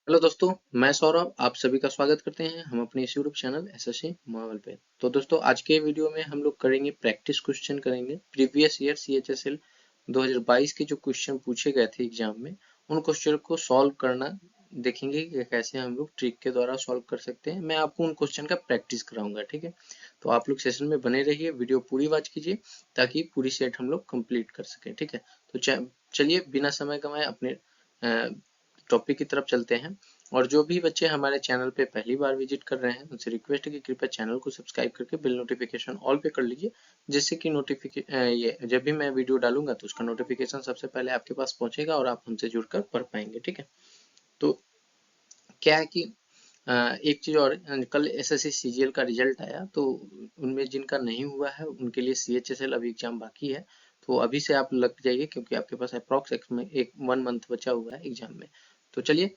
Hello दोस्तों, मैं सौरभ आप सभी का स्वागत करते हैं हम अपने इस यूट्यूब चैनल एसएससी मार्वल पे। तो दोस्तों आज के वीडियो में हम लोग करेंगे प्रैक्टिस क्वेश्चन करेंगे प्रीवियस ईयर सीएचएसएल 2022 के जो क्वेश्चन पूछे गए थे एग्जाम में उन क्वेश्चन को सॉल्व करना देखेंगे कि कैसे हम लोग ट्रिक के द्वारा सॉल्व कर सकते हैं। मैं आपको उन क्वेश्चन का प्रैक्टिस कराऊंगा, ठीक है। तो आप लोग सेशन में बने रहिए, वीडियो पूरी वॉच कीजिए ताकि पूरी सेट हम लोग कंप्लीट कर सकें, ठीक है। तो चलिए बिना समय गंवाए अपने टॉपिक की तरफ चलते हैं। और जो भी बच्चे हमारे चैनल पे पहली बार विजिट कर रहे हैं उनसे रिक्वेस्ट है कि कृपया चैनल को सब्सक्राइब करके बेल नोटिफिकेशन ऑल पे कर लीजिए, जिससे कि ये जब भी मैं वीडियो डालूंगा तो उसका नोटिफिकेशन सबसे पहले आपके पास पहुंचेगा और आप हमसे जुड़कर पढ़ पाएंगे, ठीक है। तो क्या है कि एक चीज और, कल एसएससी सीजीएल का रिजल्ट आया तो उनमें जिनका नहीं हुआ है उनके लिए सीएचएसएल अभी एग्जाम बाकी है। तो अभी से आप लग जाइए क्योंकि आपके पास अप्रॉक्स में एक 1 मंथ बचा हुआ है एग्जाम में। तो चलिए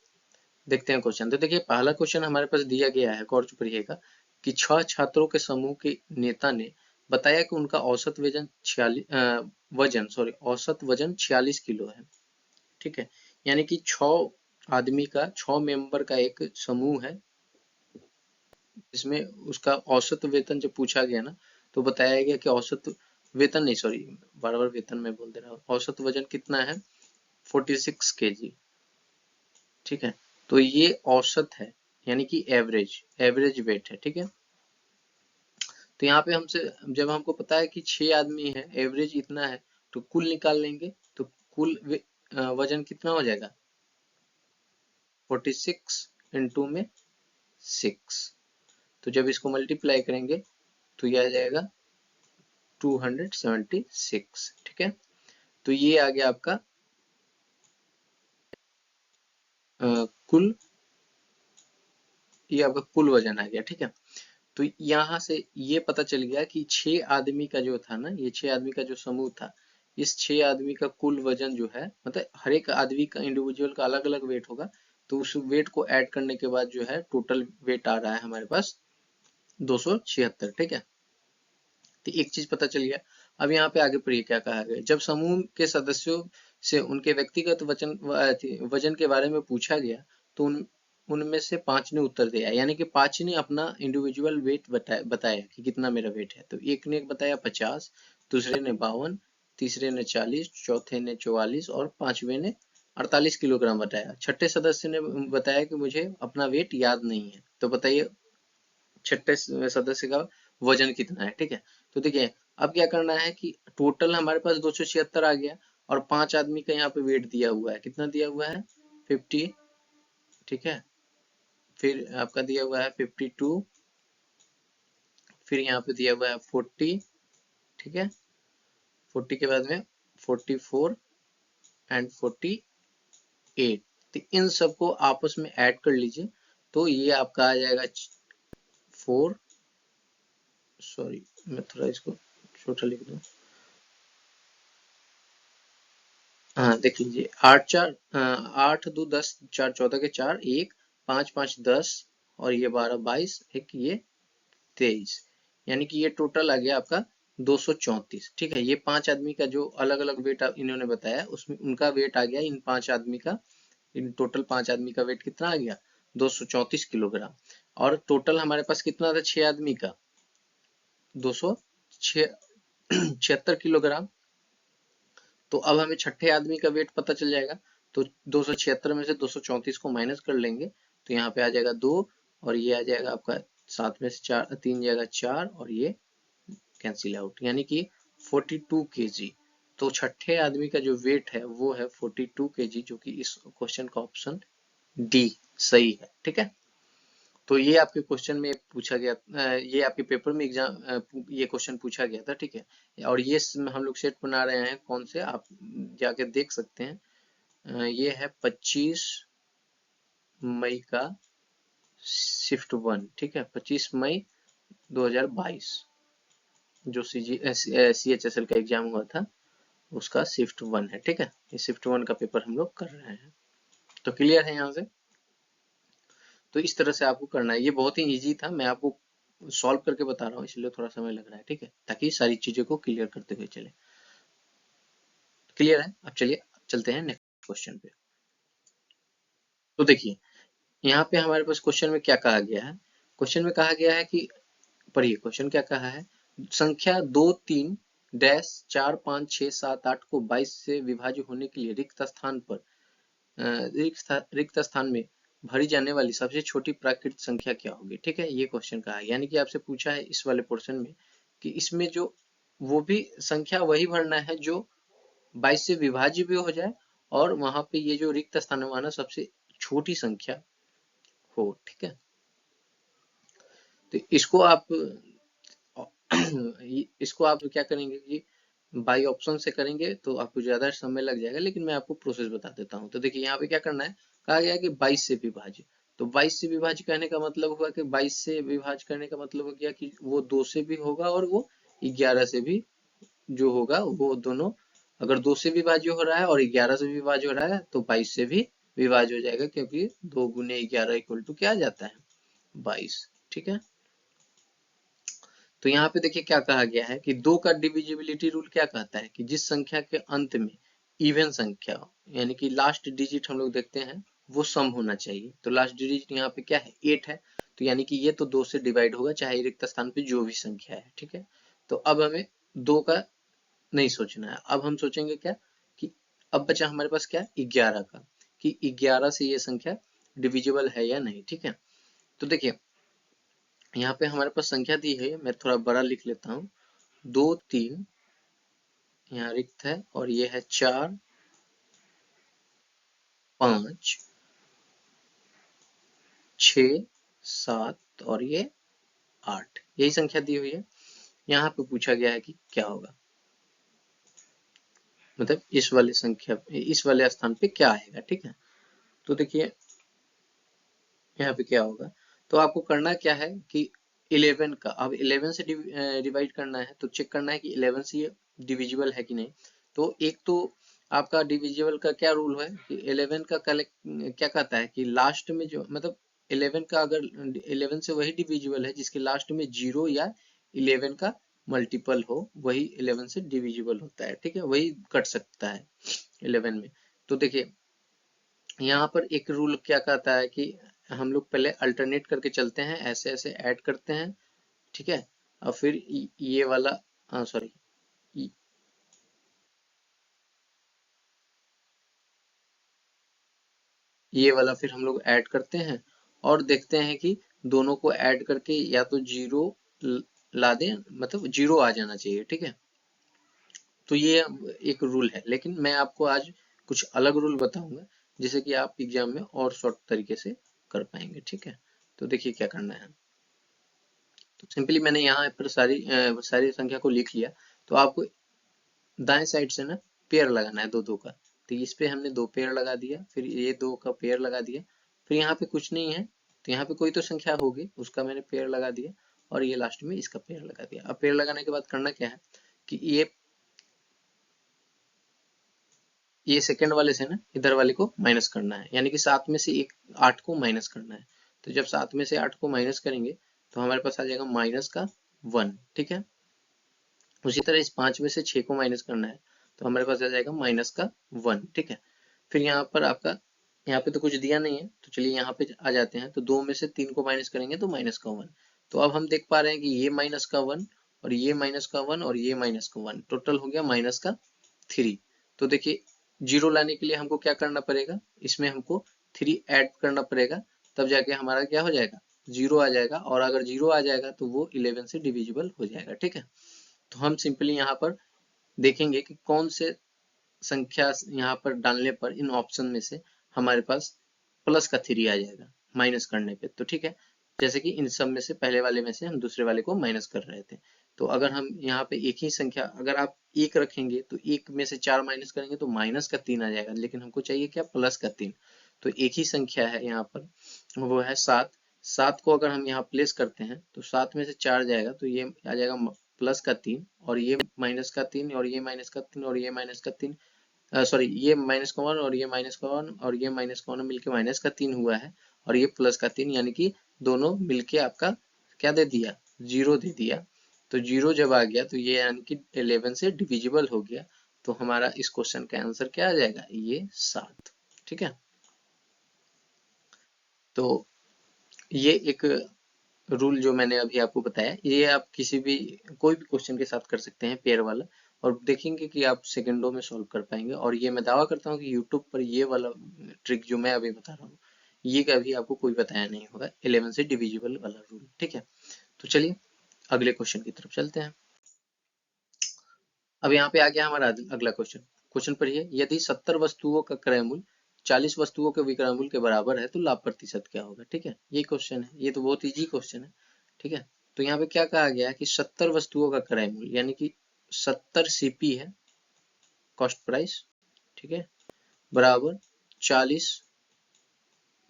देखते हैं क्वेश्चन। तो देखिए पहला क्वेश्चन हमारे पास दिया गया है, गौर से पढ़िएगा कि 6 छात्रों के समूह के नेता ने बताया कि उनका औसत वजन 46 किलो है, ठीक है। यानी कि 6 मेंबर का एक समूह है जिसमें उसका औसत वेतन जब पूछा गया ना तो बताया गया कि औसत वेतन नहीं, सॉरी, बार बार वेतन में बोल दे रहा हूँ, औसत वजन कितना है 46 केजी, ठीक है। तो ये औसत है यानी कि एवरेज वेट है, ठीक है। तो यहाँ पे हमसे जब हमको पता है कि 6 आदमी है, एवरेज इतना है, तो कुल निकाल लेंगे तो कुल वजन कितना हो जाएगा 46 इंटू में 6। तो जब इसको मल्टीप्लाई करेंगे तो ये आ जाएगा 276, ठीक है। तो ये आ गया आपका कुल, ये आपका कुल वजन आ गया, ठीक है। तो यहाँ से ये पता चल गया कि 6 आदमी का जो था ना, ये 6 आदमी का जो समूह था, इस 6 आदमी का कुल वजन जो है, मतलब हर एक आदमी का इंडिविजुअल का अलग अलग वेट होगा, तो उस वेट को ऐड करने के बाद जो है टोटल वेट आ रहा है हमारे पास 276, ठीक है। तो एक चीज पता चल गया। अब यहाँ पे आगे पढ़िए क्या कहा गया। जब समूह के सदस्यों से उनके व्यक्तिगत वजन के बारे में पूछा गया तो उनमें से 5 ने उत्तर दिया, यानी कि 5 ने अपना इंडिविजुअल वेट बताया कि कितना मेरा वेट है। तो एक ने बताया 50, दूसरे ने 52, तीसरे ने 40, चौथे ने 44 और पांचवे ने 48 किलोग्राम बताया। छठे सदस्य ने बताया कि मुझे अपना वेट याद नहीं है। तो बताइए छठे सदस्य का वजन कितना है, ठीक है। तो देखिए अब क्या करना है कि टोटल हमारे पास 276 आ गया और 5 आदमी का यहाँ पे वेट दिया हुआ है, कितना दिया हुआ है 50, ठीक है। फिर आपका दिया हुआ है 52, फिर यहाँ पे दिया हुआ है 40, ठीक है। 40 के बाद में 44 एंड 48। तो इन सबको आपस में ऐड कर लीजिए तो ये आपका आ जाएगा 4, सॉरी मैं थोड़ा इसको छोटा लिख दूं। हाँ देख लीजिए, 8 2 10, 4 14 के 4, 1 5 5 10 और ये 12 22, एक ये 23, यानी कि ये टोटल आ गया आपका 234, ठीक है। ये 5 आदमी का जो अलग अलग वेट इन्होंने बताया उसमें उनका वेट आ गया, इन 5 आदमी का, इन टोटल 5 आदमी का वेट कितना आ गया 234 किलोग्राम। और टोटल हमारे पास कितना था 6 आदमी का 276 किलोग्राम। तो अब हमें छठे आदमी का वेट पता चल जाएगा। तो 276 में से 234 को माइनस कर लेंगे तो यहाँ पे आ जाएगा 2 और ये आ जाएगा आपका 7 में से 4, 3 जाएगा 4 और ये कैंसिल आउट, यानी कि 42 केजी। तो छठे आदमी का जो वेट है वो है 42 केजी, जो कि इस क्वेश्चन का ऑप्शन डी सही है, ठीक है। तो ये आपके क्वेश्चन में पूछा गया, ये आपके पेपर में एग्जाम ये क्वेश्चन पूछा गया था, ठीक है। और ये हम लोग सेट बना रहे हैं कौन से, आप जाके देख सकते हैं। ये है 25 मई का शिफ्ट 1, ठीक है। 25 मई 2022 जो CHSL का एग्जाम हुआ था उसका शिफ्ट 1 है, ठीक है। ये शिफ्ट 1 का पेपर हम लोग कर रहे हैं। तो क्लियर है यहाँ से। तो इस तरह से आपको करना है, ये बहुत ही इजी था, मैं आपको सॉल्व करके बता रहा हूँ इसलिए थोड़ा समय लग रहा है, ठीक है, ताकि सारी चीजों को क्लियर करते हुए चले। क्लियर है। अब चलिए चलते हैं नेक्स्ट क्वेश्चन पे। तो देखिए यहाँ पे हमारे पास क्वेश्चन में क्या कहा गया है, क्वेश्चन में कहा गया है कि पढ़िए क्वेश्चन क्या कहा है, संख्या 2 3 डैश 4 5 6 7 8 को 22 से विभाज्य होने के लिए रिक्त स्थान में भरी जाने वाली सबसे छोटी प्राकृत संख्या क्या होगी। ठीक है, ये क्वेश्चन कहा है, यानी कि आपसे पूछा है इस वाले पोर्शन में कि इसमें जो वो भी संख्या वही भरना है जो 22 से विभाज्य भी हो जाए और वहां पे ये जो रिक्त स्थान है वहां सबसे छोटी संख्या हो। ठीक है, तो इसको आप क्या करेंगे कि बाई ऑप्शन से करेंगे तो आपको ज्यादा समय लग जाएगा, लेकिन मैं आपको प्रोसेस बता देता हूँ। तो देखिए यहाँ पे क्या करना है, कहा गया है कि 22 से विभाज्य, तो 22 से विभाज्य कहने का मतलब हुआ कि 22 से विभाज्य करने का मतलब हो गया कि वो 2 से भी होगा और वो 11 से भी जो होगा वो दोनों, अगर 2 से विभाज्य हो रहा है और 11 से विभाज्य हो रहा है तो 22 से भी विभाज्य हो जाएगा, क्योंकि 2 गुने 11 इक्वल टू क्या आ जाता है, 22। ठीक है, तो यहाँ पे देखिए क्या कहा गया है कि 2 का डिविजिबिलिटी रूल क्या कहता है कि जिस संख्या के अंत में इवन संख्या यानी कि लास्ट डिजिट हम लोग देखते हैं वो सम होना चाहिए। तो लास्ट डिजिट यहाँ पे क्या है, 8 है, तो यानी कि ये तो 2 से डिवाइड होगा चाहे रिक्त स्थान पे जो भी संख्या है। ठीक है, तो अब हमें 2 का नहीं सोचना है, अब हम सोचेंगे क्या कि अब बचा हमारे पास क्या 11 का, कि 11 से ये संख्या डिविजिबल है या नहीं। ठीक है, तो देखिए यहाँ पे हमारे पास संख्या दी है, मैं थोड़ा बड़ा लिख लेता हूँ, 2 3 यहाँ रिक्त है और ये है 4 5 6 7 और ये 8, यही संख्या दी हुई है। यहाँ पे पूछा गया है कि क्या होगा, मतलब इस वाले संख्या इस वाले स्थान पे क्या आएगा। ठीक है, तो देखिए यहाँ पे क्या होगा, तो आपको करना क्या है कि 11 का, अब 11 से डिवाइड करना है तो चेक करना है कि 11 से ये डिविजिबल है कि नहीं। तो एक तो आपका डिविजिबल का क्या रूल है कि 11 का क्या कहता है कि लास्ट में जो मतलब 11 का अगर 11 से वही डिविजिबल है जिसके लास्ट में 0 या 11 का मल्टीपल हो, वही 11 से डिविजिबल होता है। ठीक है, वही कट सकता है 11 में। तो देखिए यहाँ पर एक रूल क्या कहता है कि हम लोग पहले अल्टरनेट करके चलते हैं, ऐसे ऐसे ऐड करते हैं। ठीक है, और फिर ये वाला सॉरी ये वाला फिर हम लोग ऐड करते हैं और देखते हैं कि दोनों को ऐड करके या तो जीरो ला दें, मतलब जीरो आ जाना चाहिए। ठीक है, तो ये एक रूल है, लेकिन मैं आपको आज कुछ अलग रूल बताऊंगा जिसे कि आप एग्जाम में और शॉर्ट तरीके से कर पाएंगे। ठीक है, तो देखिए क्या करना है, तो सिंपली मैंने यहाँ पर सारी संख्या को लिख लिया। तो आपको दाएं साइड से ना पेयर लगाना है दो दो का, तो इस पे हमने 2 पेयर लगा दिया, फिर ये 2 का पेयर लगा दिया, फिर यहाँ पे कुछ नहीं है तो यहाँ पे कोई तो संख्या होगी उसका मैंने पेयर लगा दिया और ये लास्ट में इसका पेयर लगा दिया। अब पेयर लगाने के बाद करना क्या है कि ये सेकंड वाले से ना इधर वाले को माइनस करना है, यानी कि 7 में से 8 को माइनस करना है। तो जब 7 में से 8 को माइनस करेंगे तो हमारे पास आ जाएगा माइनस का 1। ठीक है, उसी तरह इस 5 में से 6 को माइनस करना है तो हमारे पास आ जाएगा माइनस का 1। ठीक है, फिर यहाँ पर आपका यहाँ पे तो कुछ दिया नहीं है तो चलिए यहाँ पे आ जाते हैं, तो 2 में से 3 को माइनस करेंगे तो माइनस का 1। तो अब हम देख पा रहे हैं कि ये माइनस का 1 और ये माइनस का 1 और ये माइनस का 1 टोटल हो गया माइनस का 3। तो देखिए जीरो लाने के लिए हमको क्या करना पड़ेगा, इसमें हमको 3 ऐड करना पड़ेगा, तब जाके हमारा क्या हो जाएगा, जीरो आ जाएगा, और अगर जीरो आ जाएगा तो वो 11 से डिविजिबल हो जाएगा। ठीक है, तो हम सिंपली यहाँ पर देखेंगे कि कौन से संख्या यहाँ पर डालने पर इन ऑप्शन में से हमारे पास प्लस का 3 आ जाएगा माइनस करने पे। तो ठीक है, जैसे कि इन सब में से पहले वाले में से हम दूसरे वाले को माइनस कर रहे थे, तो अगर हम यहाँ पे एक ही संख्या अगर आप एक रखेंगे तो एक में से 4 माइनस करेंगे तो माइनस का 3 आ जाएगा, लेकिन हमको चाहिए क्या, प्लस का 3। तो एक ही संख्या है यहाँ पर, वो है 7। 7 को अगर हम यहाँ प्लेस करते हैं तो 7 में से 4 जाएगा तो ये आ जाएगा प्लस का 3 और ये माइनस का 3 और ये माइनस का 3 और ये माइनस का 3, सॉरी ये माइनस का 1 और ये माइनस का 1 और ये माइनस का 1 मिलके माइनस का 3 हुआ है, और ये प्लस का 3, यानी कि दोनों मिलके आपका क्या दे दिया, जीरो दे दिया। तो जीरो जब आ गया तो ये यानी कि 11 से डिविजिबल हो गया, तो हमारा इस क्वेश्चन का आंसर क्या आ जाएगा, ये 7। ठीक है, तो ये एक रूल जो मैंने अभी आपको बताया, ये आप किसी भी कोई भी क्वेश्चन के साथ कर सकते हैं पेयर वाला, और देखेंगे कि आप सेकंडों में सॉल्व कर पाएंगे। और ये मैं दावा करता हूँ कि यूट्यूब पर ये वाला ट्रिक जो मैं अभी बता रहा हूँ, ये कभी आपको कोई बताया नहीं होगा, 11 से डिविजिबल वाला रूल। ठीक है, तो चलिए अगले क्वेश्चन की तरफ चलते हैं। अब यहाँ पे आ गया हमारा अगला क्वेश्चन। क्वेश्चन पढ़िए, यदि 70 वस्तुओं का क्रय मूल्य 40 वस्तुओं के विक्रय मूल्य के बराबर है तो लाभ प्रतिशत क्या होगा। ठीक है, ये क्वेश्चन है, ये तो बहुत इजी क्वेश्चन है। ठीक है, तो यहाँ पे क्या कहा गया है कि 70 वस्तुओं का क्रय मूल्य यानी कि 70 सीपी है, कॉस्ट प्राइस, ठीक है, बराबर 40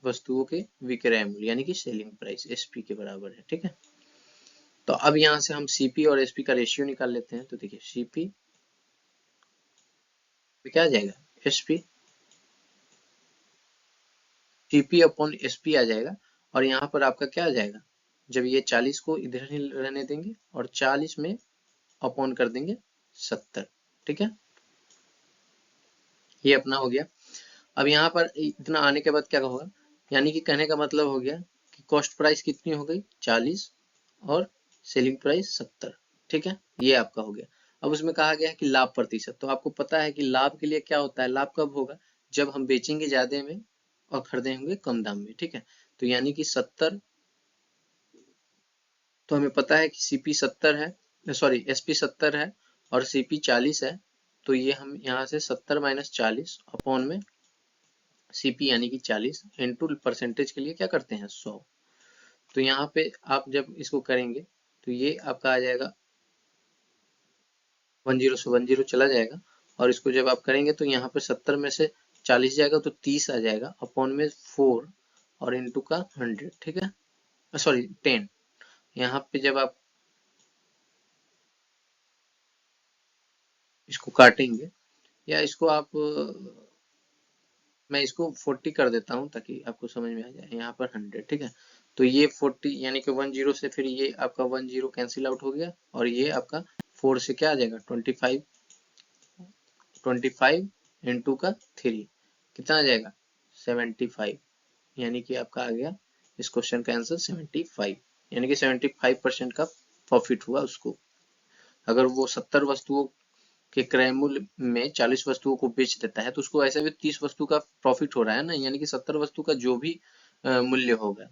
वस्तुओं के विक्रय मूल्य यानी कि सेलिंग प्राइस एसपी के बराबर है। ठीक है, तो अब यहाँ से हम सीपी और एसपी का रेशियो निकाल लेते हैं। तो देखिए सीपी क्या आ जाएगा, एसपी, सीपी अपॉन एसपी आ जाएगा। और यहाँ पर आपका क्या आ जाएगा, जब ये 40 को इधर ही रहने देंगे और 40 में अपॉन कर देंगे 70। ठीक है, ये अपना हो गया। अब यहाँ पर इतना आने के बाद क्या होगा, यानी कि कहने का मतलब हो गया कि कॉस्ट प्राइस कितनी हो गई 40 और सेलिंग प्राइस 70। ठीक है, ये आपका हो गया। अब उसमें कहा गया है कि लाभ प्रतिशत, तो आपको पता है कि लाभ के लिए क्या होता है, लाभ कब होगा, जब हम बेचेंगे ज्यादा में और खरीदेंगे कम दाम में। ठीक है, तो यानी कि 70, तो हमें पता है कि सीपी 70 है, सॉरी एसपी 70 है और सीपी 40 है। तो ये हम यहाँ से 70 माइनस 40 अपॉन में सीपी यानी कि 40 इंटू परसेंटेज के लिए क्या करते हैं 100। तो यहाँ पे आप जब इसको करेंगे तो ये आपका आ जाएगा 10 से 10 चला जाएगा। और इसको जब आप करेंगे तो यहाँ पे 70 में से 40 जाएगा तो 30 आ जाएगा अपॉन में 4 और इंटू का 100। ठीक है, सॉरी 10। यहाँ पे जब आप इसको काटेंगे या इसको आप मैं इसको 40 कर देता हूँ ताकि आपको समझ में आ जाए, यहाँ पर 100। ठीक है, तो ये 40 यानी कि 10 से फिर ये आपका 10 कैंसिल आउट हो गया और ये आपका 4 से क्या आ जाएगा 25, 25 इंटू का 3 कितना आ जाएगा 75, यानी कि आपका आ गया इस क्वेश्चन का आंसर 75, यानी कि 75% का प्रॉफिट हुआ उसको। अगर वो 70 वस्तुओं के क्रय मूल्य में 40 वस्तुओं को बेच देता है तो उसको ऐसे भी 30 वस्तु का प्रॉफिट हो रहा है ना, यानी कि 70 वस्तु का जो भी मूल्य होगा,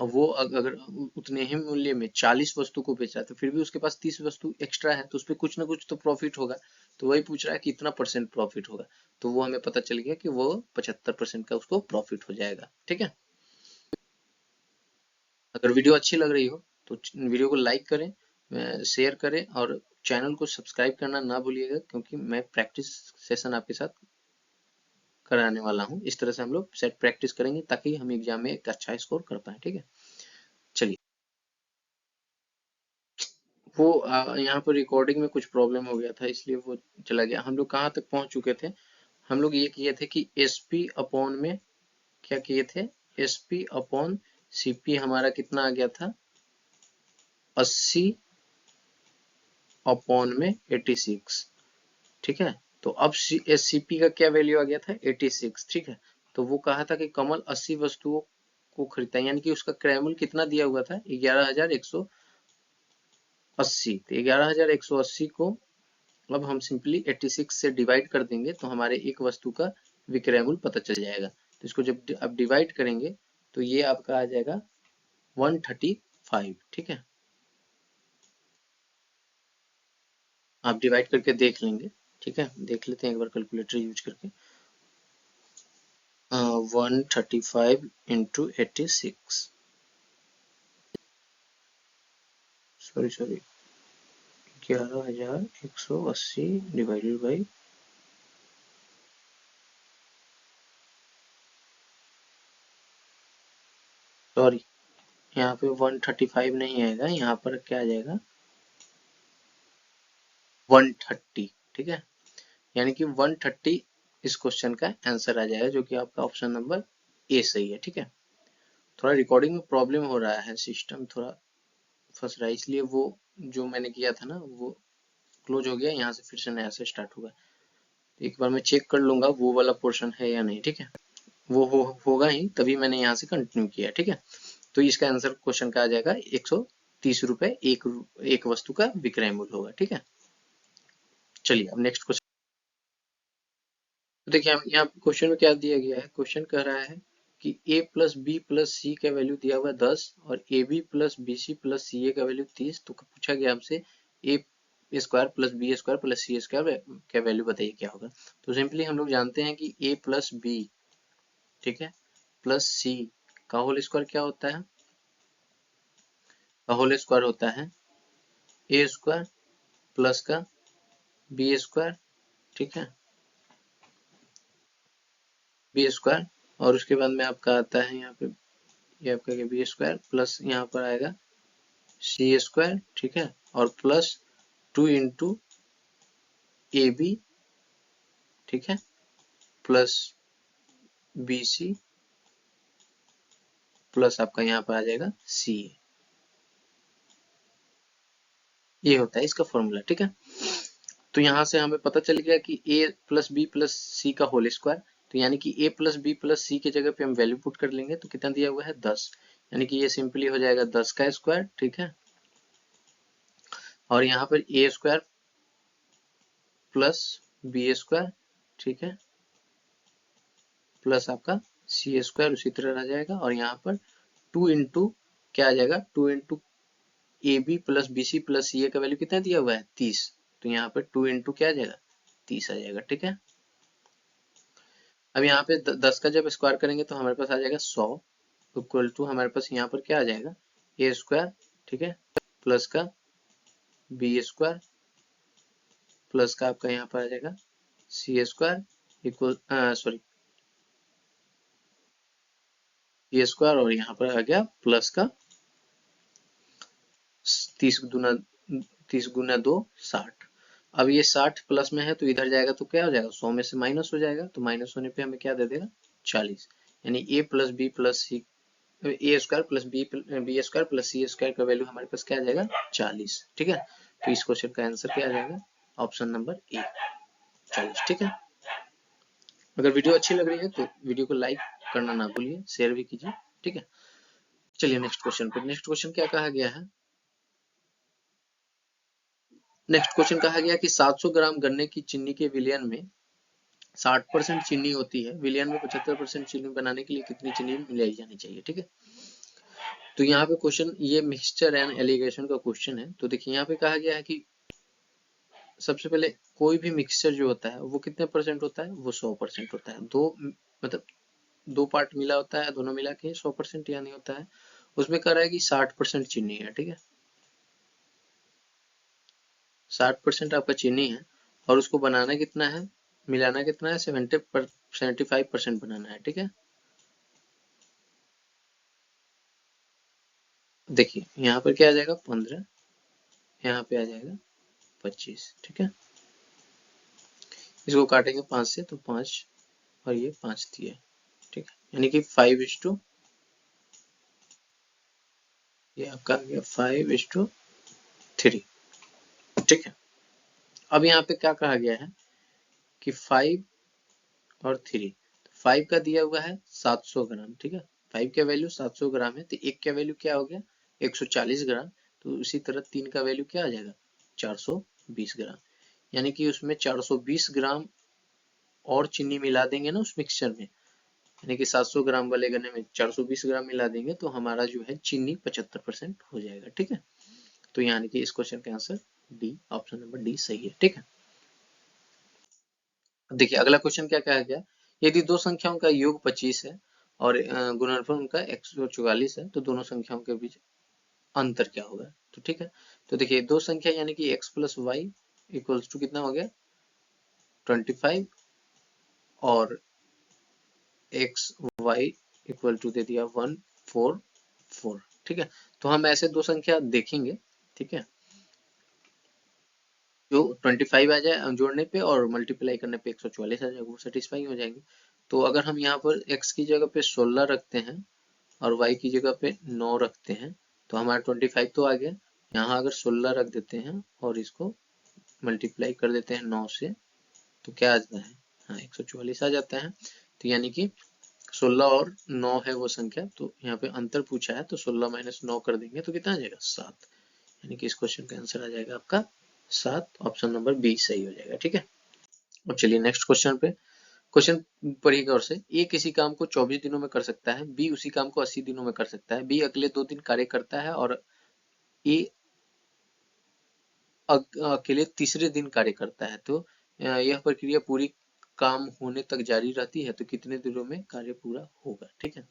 वो अगर उतने ही मूल्य में 40 वस्तु को बेचा तो फिर भी उसके पास 30 वस्तु एक्स्ट्रा है, तो उसपे कुछ ना कुछ तो प्रॉफिट होगा। तो वही पूछ रहा है कि कितना परसेंट प्रॉफिट होगा, तो वो हमें पता चल गया कि वो 75% का उसको प्रॉफिट हो जाएगा। ठीक है, अगर वीडियो अच्छी लग रही हो तो वीडियो को लाइक करें, शेयर करें और चैनल को सब्सक्राइब करना ना भूलिएगा, क्योंकि मैं प्रैक्टिस सेशन आपके साथ कराने वाला हूँ। इस तरह से हम लोग सेट प्रैक्टिस करेंगे ताकि हम एग्जाम में एक अच्छा स्कोर कर पाए। ठीक है, चलिए, वो यहाँ पर रिकॉर्डिंग में कुछ प्रॉब्लम हो गया था इसलिए वो चला गया। हम लोग कहाँ तक पहुंच चुके थे, हम लोग ये किए थे कि एसपी अपॉन में क्या किए थे, एसपी अपॉन सीपी हमारा कितना आ गया था 80 अपॉन में 86। ठीक है, तो अब एससीपी का क्या वैल्यू आ गया था 86। ठीक है, तो वो कहा था कि कमल 80 वस्तुओं को खरीदता है, यानी कि उसका क्रय मूल्य कितना दिया हुआ था 11,180। तो 11,180 को अब हम सिंपली 86 से डिवाइड कर देंगे तो हमारे एक वस्तु का विक्रय मूल्य पता चल जाएगा। तो इसको जब आप डिवाइड करेंगे तो ये आपका आ जाएगा 135। ठीक है, आप डिवाइड करके देख लेंगे। ठीक है, देख लेते हैं एक बार कैलकुलेटर यूज करके। 135 into 86, sorry 11,180 divided by, sorry यहाँ पे 135 नहीं आएगा, यहाँ पर क्या आ जाएगा 130। ठीक है, यानी कि 130 इस क्वेश्चन का आंसर आ जाएगा, जो कि आपका ऑप्शन नंबर ए सही है। ठीक है, थोड़ा रिकॉर्डिंग में प्रॉब्लम हो रहा है, सिस्टम थोड़ा फंस रहा है, इसलिए वो जो मैंने किया था ना वो क्लोज हो गया, यहाँ से फिर से नया से स्टार्ट होगा। एक बार मैं चेक कर लूंगा वो वाला पोर्शन है या नहीं। ठीक है, वो होगा ही, तभी मैंने यहाँ से कंटिन्यू किया। ठीक है, तो इसका आंसर क्वेश्चन का आ जाएगा 130 रुपए एक वस्तु का विक्रय मूल्य होगा। ठीक है, चलिए अब नेक्स्ट क्वेश्चन। तो देखिए हम यहाँ क्वेश्चन में क्या दिया गया है, क्वेश्चन कह रहा है कि a plus B plus C का वैल्यू दिया हुआ है 10 और A B plus B C plus C A का वैल्यू 30। तो पूछा गया हमसे A square plus B square plus C square का वैल्यू बताइए क्या होगा। तो सिंपली हम लोग जानते हैं कि a प्लस बी, ठीक है, प्लस सी का होल स्क्वायर क्या होता है, का होल स्क्वायर होता है ए स्क्वायर प्लस का बी स्क्वायर, ठीक है, बी स्क्वायर, और उसके बाद में आपका आता है यहाँ पे ये आपका बी स्क्वायर प्लस यहाँ पर आएगा सी स्क्वायर, ठीक है, और प्लस 2 इंटू ए बी, ठीक है, प्लस बी सी प्लस आपका यहाँ पर आ जाएगा सी ए। ये होता है इसका फॉर्मूला। ठीक है, तो यहाँ से हमें पता चल गया कि a plus B plus C का होल स्क्वायर, तो यानी कि a प्लस बी प्लस सी की जगह पे हम वैल्यू पुट कर लेंगे तो कितना दिया हुआ है 10, यानी कि ये सिंपली हो जाएगा 10 का स्क्वायर। ठीक है, और यहाँ पर a square plus B square, ठीक है, प्लस आपका सी स्क्वायर उसी तरह रह जाएगा, और यहाँ पर 2 इंटू क्या आ जाएगा, 2 into A B plus B C plus C A का वैल्यू कितना दिया हुआ है 30, तो यहाँ पर 2 इंटू क्या आ जाएगा 30 आ जाएगा। ठीक है, अब यहाँ पे 10 का जब स्क्वायर करेंगे तो हमारे पास आ जाएगा 100 इक्वल टू हमारे पास यहाँ पर क्या आ जाएगा ए स्क्वायर, ठीक है, प्लस का बी स्क्वायर प्लस का आपका यहाँ पर आ जाएगा C square equal sorry C square, और यहाँ पर आ गया प्लस का 30 गुना 2 60। अब ये 60 प्लस में है तो इधर जाएगा तो क्या हो जाएगा 100 में से माइनस हो जाएगा, तो माइनस होने पे हमें क्या दे देगा 40, यानी a plus B plus C A square plus B square plus C square का वैल्यू हमारे पास क्या आ जाएगा 40। ठीक है, तो इस क्वेश्चन का आंसर क्या आ जाएगा ऑप्शन नंबर ए 40। ठीक है, अगर वीडियो अच्छी लग रही है तो वीडियो को लाइक करना ना भूलिए, शेयर भी कीजिए। ठीक है, चलिए नेक्स्ट क्वेश्चन पे। नेक्स्ट क्वेश्चन क्या कहा गया है, नेक्स्ट क्वेश्चन कहा गया कि 700 ग्राम गन्ने की चीनी के विलयन में 60% चीनी होती है, विलयन में 75% चीनी बनाने के लिए कितनी चीनी मिलाई जानी चाहिए। ठीक है, तो यहाँ पे क्वेश्चन ये मिक्सचर एंड एलिगेशन का क्वेश्चन है। तो देखिए यहाँ पे कहा गया है कि सबसे पहले कोई भी मिक्सचर जो होता है वो कितने परसेंट होता है, वो 100% होता है। दो मतलब दो पार्ट मिला होता है, दोनों मिला के 100% यानी होता है। उसमें कह रहा है कि 60% चीनी है। ठीक है, 60% आपका चीनी है और उसको बनाना कितना है, मिलाना कितना है 75% बनाना है। ठीक है, देखिए यहाँ पर क्या आ जाएगा 15, यहाँ पे आ जाएगा 25। ठीक है, इसको काटेंगे 5 से तो 5 और ये 5 दिए। ठीक है, यानी कि 5:, ये आपका आ गया 5:3। ठीक है, अब यहाँ पे क्या कहा गया है कि 5 और 3, 5 का दिया हुआ है 700 ग्राम। ठीक है, 5 का वैल्यू 700 ग्राम है, तो एक का वैल्यू क्या हो गया 140 ग्राम। तो उसी तरह 3 का वैल्यू क्या आ जाएगा 420 ग्राम, यानी कि उसमें 420 ग्राम और चीनी मिला देंगे ना उस मिक्सचर में, यानी कि 700 ग्राम वाले गन्ने में 420 ग्राम मिला देंगे तो हमारा जो है चीनी 75% हो जाएगा। ठीक है, तो यानी कि इस क्वेश्चन का answer D, option number D सही है। ठीक है, देखिए अगला क्वेश्चन क्या कहा गया, यदि दो संख्याओं का योग 25 है और गुणनफल उनका 144 है तो दोनों संख्याओं के बीच अंतर क्या होगा। तो ठीक है, तो देखिए दो संख्या यानी कि x plus y equals to कितना हो गया 25 और एक्स वाई इक्वल टू दे दिया 144। ठीक है, तो हम ऐसे दो संख्या देखेंगे। ठीक है, जो 25 आ जाए जोड़ने पे और मल्टीप्लाई करने पे 144 आ जाएगा, वो सेटिस्फाई हो जाएंगे। तो अगर हम यहाँ पर x की जगह पे 16 रखते हैं और y की जगह पे 9 रखते हैं तो हमारा 25 तो आ गया, यहाँ अगर 16 रख देते हैं और इसको मल्टीप्लाई कर देते हैं 9 से तो क्या आ जाता है, हाँ 144 आ जाता है। तो यानी कि 16 और 9 है वो संख्या, तो यहाँ पे अंतर पूछा है तो 16 माइनस 9 कर देंगे तो कितना आ जाएगा 7, यानी कि इस क्वेश्चन का आंसर आ जाएगा आपका 7, ऑप्शन नंबर बी सही हो जाएगा। ठीक है, अब चलिए नेक्स्ट क्वेश्चन पे। क्वेश्चन पढ़िए गौर से। ए किसी काम को 24 दिनों में कर सकता है, बी उसी काम को 80 दिनों में कर सकता है, बी अगले 2 दिन कार्य करता है और ए अकेले तीसरे दिन कार्य करता है, तो यह प्रक्रिया पूरी काम होने तक जारी रहती है तो कितने दिनों में कार्य पूरा होगा। ठीक है,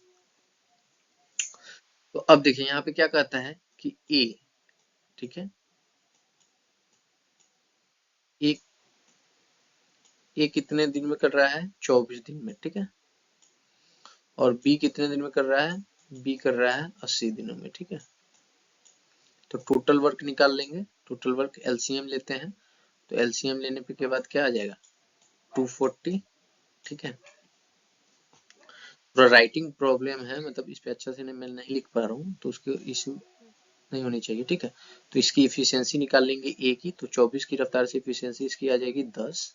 तो अब देखिए यहाँ पे क्या कहता है कि ए, ठीक है, ए ए कितने दिन में कर रहा है 24 दिन में। ठीक है, और बी कितने दिन में कर रहा है, बी कर रहा है 80 दिनों में। ठीक है, तो टोटल वर्क निकाल लेंगे, टोटल वर्क एलसीएम लेते हैं, तो एलसीएम लेने पे के बाद क्या आ जाएगा 240। ठीक है, थोड़ा राइटिंग प्रॉब्लम है, मतलब इस पे अच्छा से मैं नहीं लिख पा रहा हूँ, तो उसके इश्यू नहीं होनी चाहिए। ठीक है, तो इसकी इफिशियंसी निकाल लेंगे ए की, तो 24 की रफ्तार से इफिशियंसी इसकी आ जाएगी 10।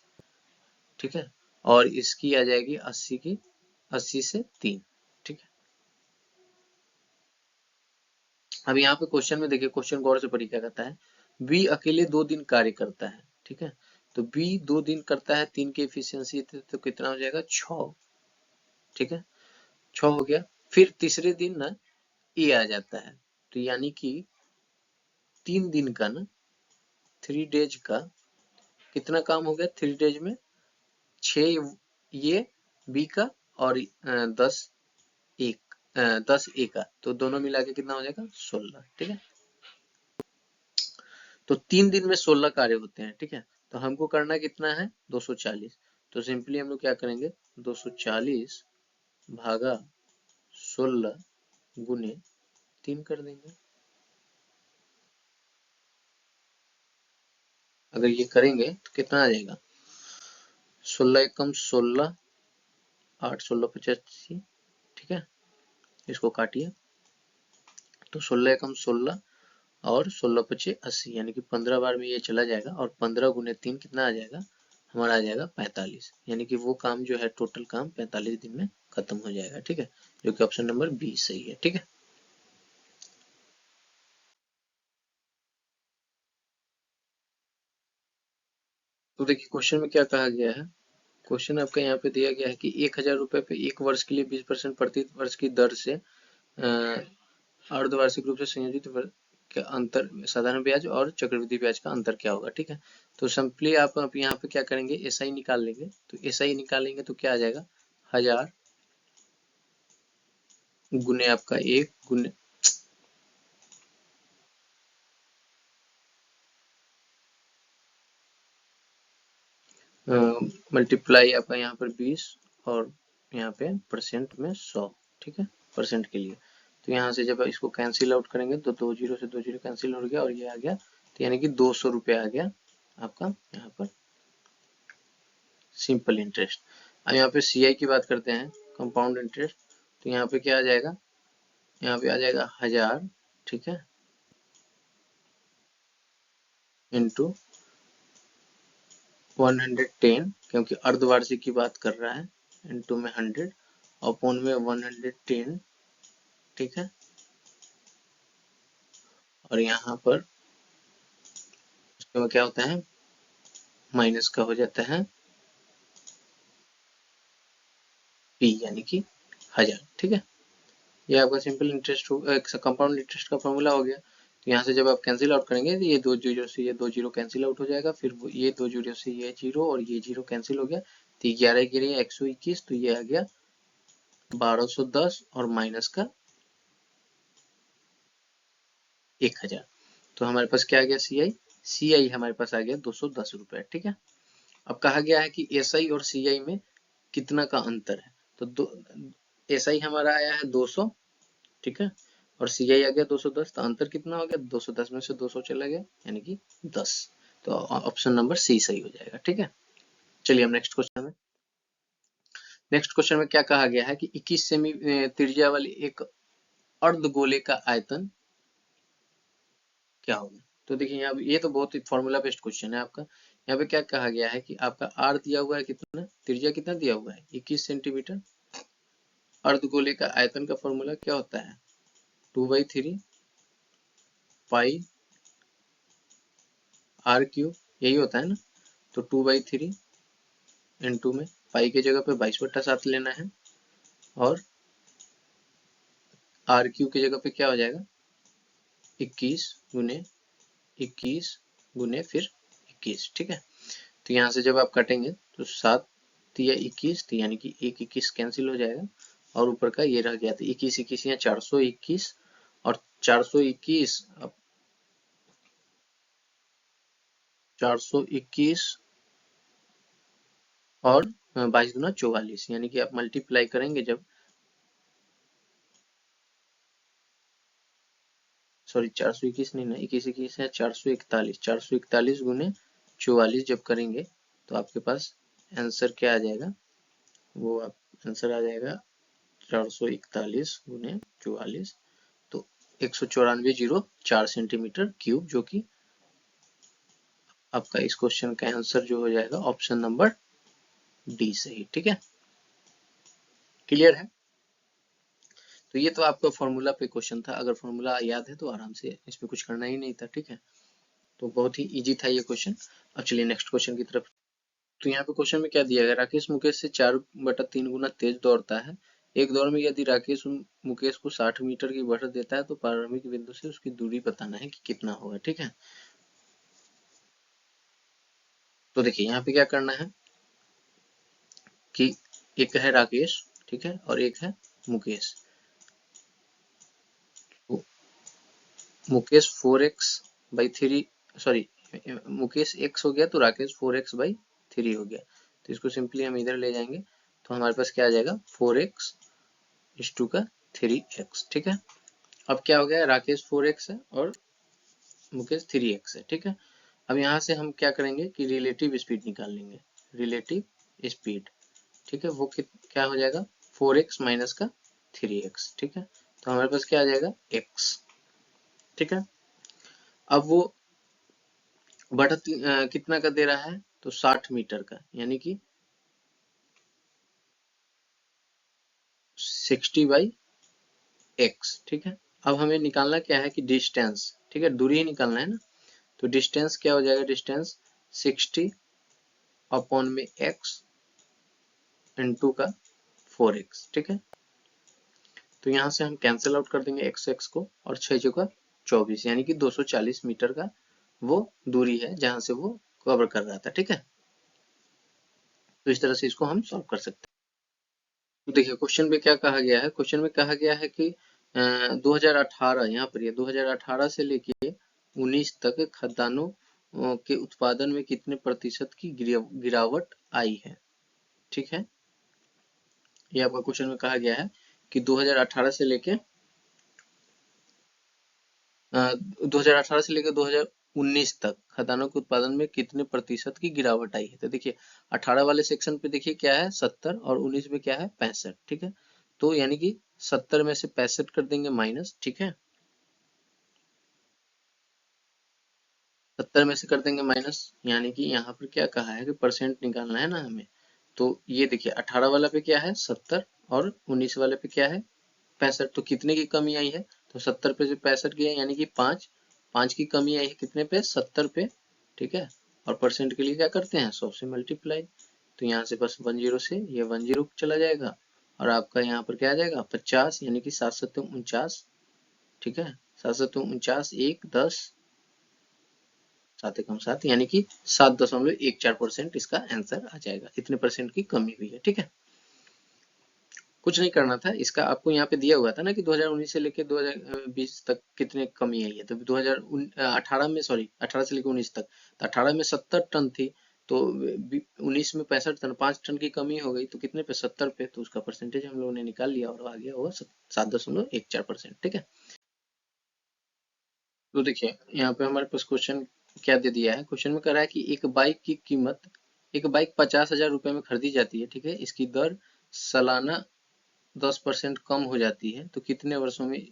ठीक है, और इसकी आ जाएगी 80 की, 80 से 3। ठीक है, अब यहाँ पे क्वेश्चन में देखिए, क्वेश्चन गौर से पढ़िए क्या कहता है। बी अकेले 2 दिन कार्य करता है। ठीक है, तो बी 2 दिन करता है, 3 की एफिशिएंसी तो कितना हो जाएगा 6। ठीक है, 6 हो गया। फिर तीसरे दिन ना ए आ जाता है, तो यानी कि 3 दिन का ना, 3 डेज का कितना काम हो गया 3 डेज में, 6 ये बी का और 10 एक 10 ए का, तो दोनों मिला के कितना हो जाएगा 16। ठीक है, तो 3 दिन में 16 कार्य होते हैं। ठीक है, तो हमको करना कितना है 240, तो सिंपली हम लोग क्या करेंगे 240 भागा 16 गुने 3 कर देंगे। अगर ये करेंगे तो कितना आ जाएगा 16 एकम 16, 8 16 85। ठीक है, इसको काटिए, तो 16 एकम 16 और 16 पचे 80, यानी कि 15 बार में ये चला जाएगा और 15 गुने 3 कितना आ जाएगा हमारा आ जाएगा 45, यानी कि वो काम जो है टोटल काम 45 दिन में खत्म हो जाएगा। ठीक है, जो कि ऑप्शन नंबर बी सही है। ठीक है, तो देखिए क्वेश्चन में क्या कहा गया है। क्वेश्चन आपका यहाँ पे दिया गया है कि 1000 रुपए पे 1 वर्ष के लिए 20% प्रति वर्ष की दर से अर्धवार्षिक रूप से संयोजित के अंतर, साधारण ब्याज और चक्रवृद्धि ब्याज का अंतर क्या होगा। ठीक है, तो सिंपली आप यहाँ पे क्या करेंगे एसआई निकाल लेंगे, तो एसआई निकालेंगे तो क्या आ जाएगा 1000 गुने आपका 1 गुने मल्टीप्लाई आपका यहाँ पर 20 और यहाँ पे परसेंट में 100। ठीक है, परसेंट के लिए, तो यहाँ से जब इसको कैंसिल आउट करेंगे तो 2 जीरो से 2 जीरो कैंसिल हो गया और ये आ गया, तो यानी कि 200 रुपये आ गया आपका यहाँ पर सिंपल इंटरेस्ट। अब यहाँ पे सीआई की बात करते हैं कंपाउंड इंटरेस्ट, तो यहाँ पे क्या आ जाएगा, यहाँ पे आ जाएगा 1000। ठीक है, इंटू 110, क्योंकि अर्धवार्षिक की बात कर रहा है, इंटू में 100 अपॉन में 110। ठीक है, और यहाँ पर उसमें क्या होता है माइनस का हो जाता है पी, यानी कि 1000। ठीक है, ये आपका सिंपल इंटरेस्ट कंपाउंड इंटरेस्ट का फॉर्मूला हो गया। तो यहाँ से जब आप कैंसिल आउट करेंगे तो ये 2 जीरो से ये 2 जीरो कैंसिल आउट हो जाएगा, फिर ये 2 जीरो से ये जीरो और ये जीरो कैंसिल हो गया, तो 11 गिरे 121, तो ये आ गया 1210 और माइनस का 1000, तो हमारे पास क्या आ गया सी आई हमारे पास आ गया 210 रुपए। ठीक है, अब कहा गया है कि एस आई और सी आई में कितना का अंतर है, तो एस आई हमारा आया है 200। ठीक है, और सी आई आ गया 210, तो अंतर कितना हो गया 210 में से 200 चला गया, यानी कि 10, तो ऑप्शन नंबर सी सही हो जाएगा। ठीक है, चलिए हम नेक्स्ट क्वेश्चन में क्या कहा गया है कि 21 सेमी त्रिज्या वाली एक अर्धगोले का आयतन क्या होगा। तो देखिए यहाँ ये तो बहुत ही फॉर्मूला बेस्ड क्वेश्चन है आपका। यहाँ पे क्या कहा गया है कि आपका आर दिया हुआ है कितना, त्रिज्या कितना दिया हुआ है 21 सेंटीमीटर। अर्धगोले का आयतन का फॉर्मूला क्या होता है? 2/3 पाई आर क्यूब, यही होता है ना। तो 2/3 इंटू में पाई की जगह पे 22/7 लेना है, और आर क्यूब की जगह पे क्या हो जाएगा? 21 गुने 21 गुने फिर 21, ठीक है। तो यहाँ से जब आप काटेंगे तो 7 या 21, तो यानी कि 21 कैंसिल हो जाएगा, और ऊपर का ये रह गया। तो 21 यहाँ 421, और 421 अब 421 और 22 गुना 44, यानी कि आप मल्टीप्लाई करेंगे जब, सॉरी 421 नहीं ना, 21 है 441, 441 गुने 44 जब करेंगे तो आपके पास आंसर क्या आ जाएगा? वो आप आंसर आ जाएगा 441 गुने 44, तो 194.04 सेंटीमीटर क्यूब, जो कि आपका इस क्वेश्चन का आंसर जो हो जाएगा ऑप्शन नंबर डी सही, ठीक है। क्लियर है? तो ये तो आपका फॉर्मूला पे क्वेश्चन था, अगर फॉर्मूला याद है तो आराम से, इसमें कुछ करना ही नहीं था, ठीक है। तो बहुत ही इजी था ये क्वेश्चन। अब चलिए नेक्स्ट क्वेश्चन की तरफ। तो यहाँ पे क्वेश्चन में क्या दिया गया? राकेश मुकेश से 4/3 गुना तेज दौड़ता है। एक दौड़ में यदि राकेश मुकेश को 60 मीटर की बढ़त देता है तो प्रारंभिक बिंदु से उसकी दूरी बताना है कि कितना होगा, ठीक है। तो देखिए यहाँ पे क्या करना है कि एक है राकेश, ठीक है, और एक है मुकेश। तो Mukesh 4x/3, sorry Mukesh x हो गया तो राकेश 4x/3 हो गया। तो इसको सिंपली हम इधर ले जाएंगे तो हमारे पास क्या आ जाएगा? 4x/3x, ठीक है। अब क्या हो गया? राकेश 4x है और मुकेश 3x है, ठीक है। अब यहाँ से हम क्या करेंगे कि रिलेटिव स्पीड निकाल लेंगे, रिलेटिव स्पीड, ठीक है। वो क्या हो जाएगा? 4x माइनस का 3x, ठीक है। तो हमारे पास क्या आ जाएगा? x, ठीक है। अब वो बढ़त कितना का दे रहा है? तो 60 मीटर का, यानी कि 60/x, ठीक है। अब हमें निकालना क्या है कि डिस्टेंस, ठीक है, दूरी ही निकालना है ना। तो डिस्टेंस क्या हो जाएगा? डिस्टेंस 60 अपॉन में x इंटू का 4x, ठीक है। तो यहाँ से हम कैंसिल आउट कर देंगे x को, और 6 जगह 24, यानी कि 240 मीटर का वो दूरी है जहां से वो कवर कर रहा था, ठीक है। तो इस तरह से इसको हम सॉल्व कर सकते हैं। तो देखिए क्वेश्चन में क्या कहा गया है? क्वेश्चन में कहा गया है कि 2018, यहाँ पर ये 2018 से लेके 19 तक खदानों के उत्पादन में कितने प्रतिशत की गिरावट आई है, ठीक है। ये आपका क्वेश्चन में कहा गया है कि 2018 से लेके 2018 से लेकर 2019 तक खदानों के उत्पादन में कितने प्रतिशत की गिरावट आई है। तो देखिए 18 वाले सेक्शन पे देखिए क्या है 70, और 19 में क्या है 65, ठीक है। तो यानी कि 70 में से 65 कर देंगे माइनस, ठीक है। 70 में से कर देंगे माइनस, यानी कि यहाँ पर क्या कहा है कि परसेंट निकालना है ना हमें। तो ये देखिए 18 वाला पे क्या है 70, और 19 वाले पे क्या है 65। तो कितने की कमी आई है? तो 70 पे से 65 गया, यानी कि 5 की कमी आई है कितने पे? 70 पे, ठीक है। और परसेंट के लिए क्या करते हैं? 100 से मल्टीप्लाई। तो यहाँ से बस 10 से ये 10 चला जाएगा, और आपका यहाँ पर क्या आ जाएगा 50, यानी कि 7×7 = 49, ठीक है। 7×7 = 1, 10, 7×1 = 7, यानी कि 7.14% इसका आंसर आ जाएगा। इतने परसेंट की कमी हुई है, ठीक है। कुछ नहीं करना था इसका, आपको यहाँ पे दिया हुआ था ना कि 2019 से लेके 2020 तक कितने कमी आई है। तो 2018 में, सॉरी 18 से लेके 19 तक, तो 18 में 70 टन थी, तो 19 में 65 टन, 5 टन की कमी हो गई। तो कितने पे? 70 पे। तो उसका परसेंटेज हम लोगों ने निकाल लिया, और आ गया होगा 7.14%, ठीक है। तो देखिए यहाँ पे हमारे पास क्वेश्चन क्या दे दिया है। क्वेश्चन में कह रहा है कि एक बाइक की कीमत, एक बाइक 50,000 रुपए में खरीदी जाती है, ठीक है। इसकी दर सालाना 10% कम हो जाती है, तो कितने वर्षों में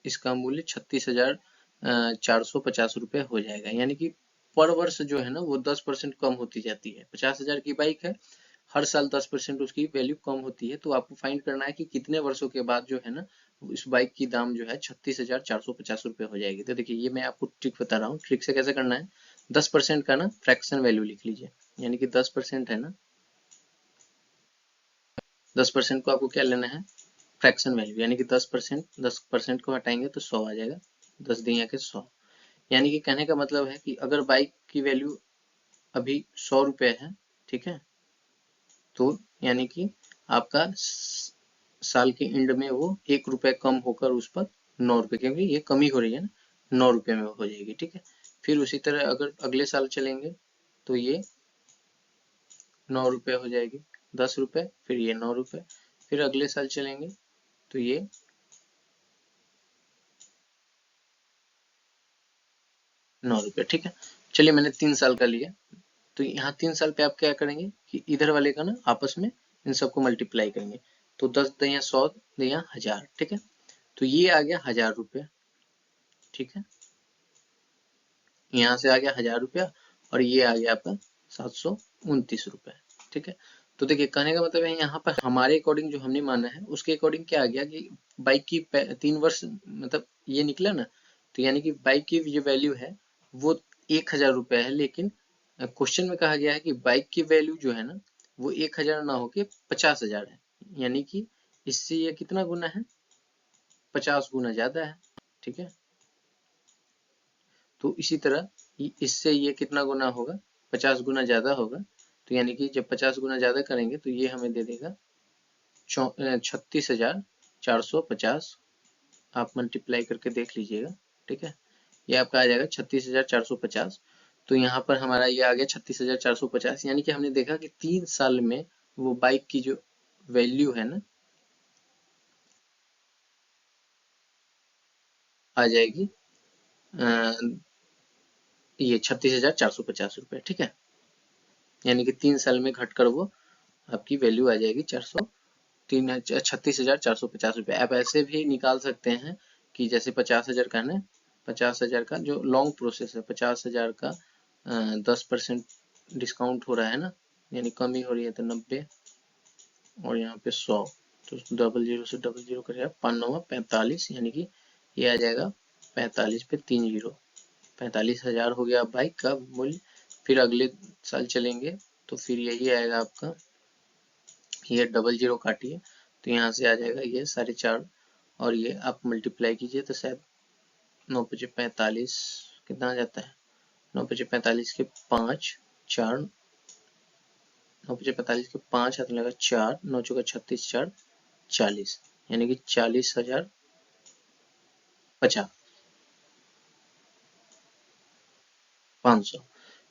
इसका मूल्य 36,450 रुपए हो जाएगा। यानी कि पर वर्ष जो है ना वो 10% कम होती जाती है। 50,000 की बाइक है, हर साल 10% उसकी वैल्यू कम होती है। तो आपको फाइंड करना है कि कितने वर्षों के बाद जो है ना इस बाइक की दाम जो है 36,450 रुपये हो जाएगी। तो देखिए ये मैं आपको ट्रिक बता रहा हूँ। ट्रिक से कैसे करना है, 10% का ना फ्रैक्शन वैल्यू लिख लीजिए, यानी कि 10% है ना, 10% को आपको क्या लेना है, फ्रैक्शन वैल्यू, यानी कि 10%, 10% को हटाएंगे तो 100 आ जाएगा, 10 दिया के 100। यानी कि कहने का मतलब है कि अगर बाइक की वैल्यू अभी 100 रुपये है, ठीक है, तो यानी कि आपका साल के एंड में वो 1 रुपये कम होकर उस पर 9 रुपये, क्योंकि ये कमी हो रही है ना, 9 रुपये में हो जाएगी, ठीक है। फिर उसी तरह अगर अगले साल चलेंगे तो ये 9 रुपये हो जाएगी, 10 रुपये, फिर ये 9 रुपये, फिर अगले साल चलेंगे तो ये 9 रुपये, ठीक है। चलिए मैंने 3 साल का लिया, तो यहाँ 3 साल पे आप क्या करेंगे कि इधर वाले का ना आपस में इन सबको मल्टीप्लाई करेंगे, तो 10 दिया 100 दिया 1000, ठीक है। तो ये आ गया 1000 रुपये, ठीक है, यहाँ से आ गया 1000 रुपया, और ये आ गया आपका 729 रुपये, ठीक है। तो देखिए कहने का मतलब है यहाँ पर हमारे अकॉर्डिंग जो हमने माना है उसके अकॉर्डिंग क्या आ गया कि बाइक की 3 वर्ष मतलब ये निकला ना, तो यानी कि बाइक की जो वैल्यू है वो 1000 रुपये है, लेकिन क्वेश्चन में कहा गया है कि बाइक की वैल्यू जो है ना वो 1000 ना होके 50,000 है, यानी कि इससे ये कितना गुना है, 50 गुना ज्यादा है, ठीक है। तो इसी तरह इससे ये कितना गुना होगा, 50 गुना ज्यादा होगा। तो यानी कि जब 50 गुना ज्यादा करेंगे तो ये हमें दे देगा 36,450। आप मल्टीप्लाई करके देख लीजिएगा, ठीक है, ये आपका आ जाएगा 36,450। तो यहाँ पर हमारा ये आ गया 36,450, यानी कि हमने देखा कि 3 साल में वो बाइक की जो वैल्यू है ना आ जाएगी ये 36,450 रुपये, ठीक है। यानी कि 3 साल में घटकर वो आपकी वैल्यू आ जाएगी 36,450 रुपये। आप ऐसे भी निकाल सकते हैं कि जैसे 50,000 का है ना, 50,000 का जो लॉन्ग प्रोसेस है, 50,000 का 10% डिस्काउंट हो रहा है ना, यानी कमी हो रही है, तो 90 और यहाँ पे 100, तो 00 से 00 करेगा 5 9 45, यानी कि ये आ जाएगा 45 पे 3 जीरो, 45,000 हो गया बाइक का मूल्य। फिर अगले साल चलेंगे तो फिर यही आएगा आपका, ये 00 काटिए तो यहाँ से आ जाएगा ये 4.5, और ये आप मल्टीप्लाई कीजिए तो शायद 9 पचे 45 कितना आ जाता है, 9 पचे 45 के 5 4, 9 पचे 45 के 5 हाथ लगा 4, 9 चौका 36 4 40, यानी कि 40,050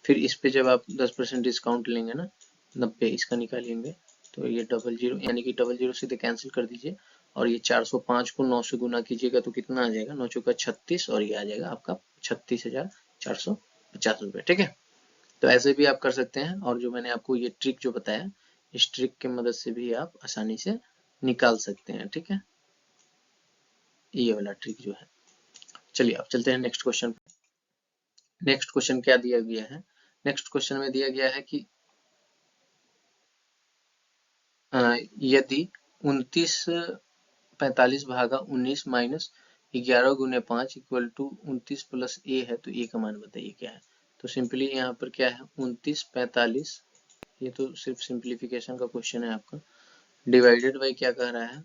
फिर इस पे जब आप 10% डिस्काउंट लेंगे ना, 90 इसका निकालेंगे तो ये 00, यानी कि 00 सीधे कैंसिल कर दीजिए, और ये 405 को 9 से गुना कीजिएगा तो कितना आ जाएगा, 9 चौका 36, और ये आ जाएगा आपका 36,450 रुपये, ठीक है। तो ऐसे भी आप कर सकते हैं, और जो मैंने आपको ये ट्रिक जो बताया, इस ट्रिक की मदद से भी आप आसानी से निकाल सकते हैं, ठीक है, ये वाला ट्रिक जो है। चलिए आप चलते हैं नेक्स्ट क्वेश्चन। नेक्स्ट क्वेश्चन क्या दिया गया है, नेक्स्ट क्वेश्चन में दिया गया है कि यदि 29 45 भागा 19 माइनस 11 गुने 5 इक्वल टू 29 प्लस ए है, तो ए का मान बताइए क्या है। तो सिंपली यहाँ पर क्या है, 29 45, ये तो सिर्फ सिंप्लीफिकेशन का क्वेश्चन है आपका, डिवाइडेड बाई क्या कह रहा है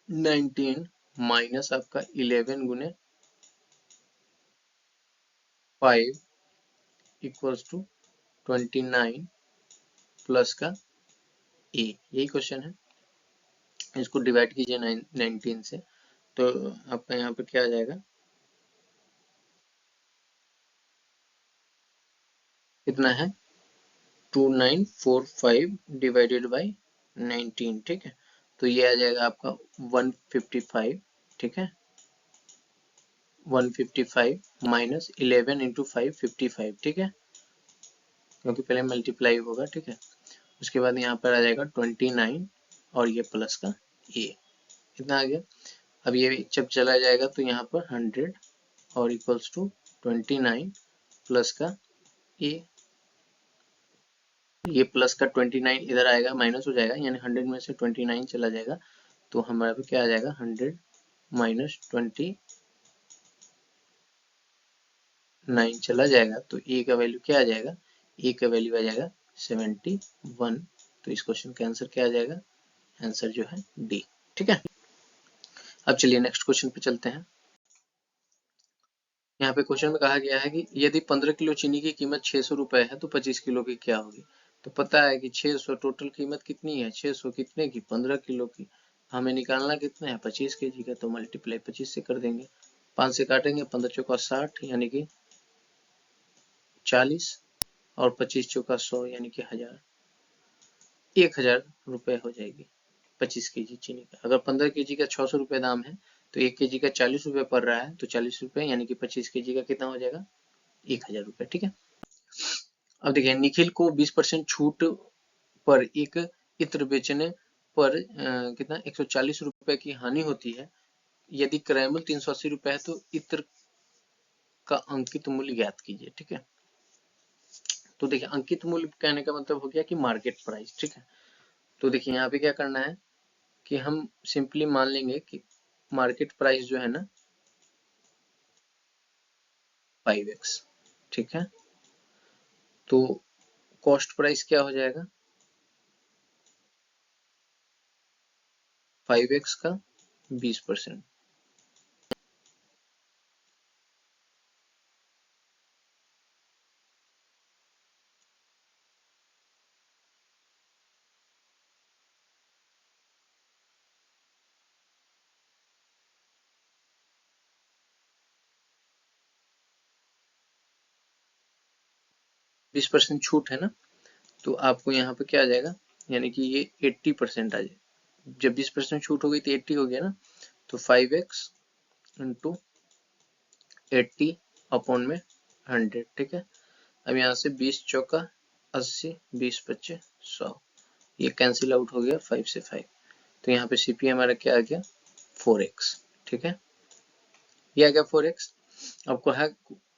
19 माइनस आपका 11 गुने 5 इक्वल्स टू 29 प्लस का ए, यही क्वेश्चन है। इसको डिवाइड कीजिए 19 से, तो आपका यहाँ पे क्या आ जाएगा, कितना है 2945 डिवाइडेड बाई 19, ठीक है। तो ये आ जाएगा आपका 155, ठीक है, 155 माइनस 11 इंटू 5 55, ठीक है, क्योंकि पहले मल्टीप्लाई होगा, ठीक है। उसके बाद यहाँ पर आ जाएगा 29 और ये प्लस का ए, कितना आ गया। अब ये जब चला जाएगा तो यहाँ पर 100 और इक्वल्स टू 29 प्लस का ए, ये प्लस का 29 इधर आएगा, माइनस हो जाएगा, यानी 100 में से 29 चला जाएगा, तो हमारे पे क्या आ जाएगा 100 माइनस 29 चला जाएगा, तो ए का वैल्यू क्या आ जाएगा, ए का वैल्यू आ जाएगा 71। तो इस क्वेश्चन का आंसर क्या आ जाएगा, आंसर जो है डी। ठीक है, अब चलिए नेक्स्ट क्वेश्चन पे चलते हैं। यहाँ पे क्वेश्चन में कहा गया है कि यदि 15 किलो चीनी की कीमत 600 रुपए है तो 25 किलो की क्या होगी। तो पता है कि 600 टोटल कीमत कितनी है, 600 कितने की, 15 किलो की। हमें निकालना कितना है, 25 केजी का, तो मल्टीप्लाई 25 से कर देंगे, 5 से काटेंगे, 15 चौका 60 यानी कि 40, और 25 चौका 100 यानी कि 1000, 1000 रुपए हो जाएगी 25 केजी चीनी का। अगर 15 केजी का 600 रुपए दाम है तो 1 केजी का 40 रुपए पड़ रहा है, तो 40 रुपए यानी कि 25 केजी का कितना हो जाएगा, 1000 रुपए। ठीक है, अब देखिए निखिल को 20% छूट पर एक इत्र बेचने पर कितना 140 रुपए की हानि होती है। यदि क्रय मूल्य 380 रुपए है तो इत्र का अंकित मूल्य ज्ञात कीजिए। ठीक है, तो देखिए अंकित मूल्य कहने का मतलब हो गया कि मार्केट प्राइस। ठीक है, तो देखिए यहाँ पे क्या करना है कि हम सिंपली मान लेंगे कि मार्केट प्राइस जो है ना 5x। ठीक है, तो कॉस्ट प्राइस क्या हो जाएगा 5x का 20%। 20% छूट है ना, तो आपको यहाँ पे क्या आ जाएगा, यानी कि ये 80% आ जाएगा। जब 20% छूट हो गई तो 80 हो गया ना, तो 5x इंटू 80 अपॉन में 100। ठीक है, अब यहाँ से 20 चौका 80, 20 पच्चे 100, ये कैंसिल आउट हो गया 5 से 5, तो यहाँ पे सीपी हमारा क्या आ गया 4x। ठीक है, ये आ गया 4x। अब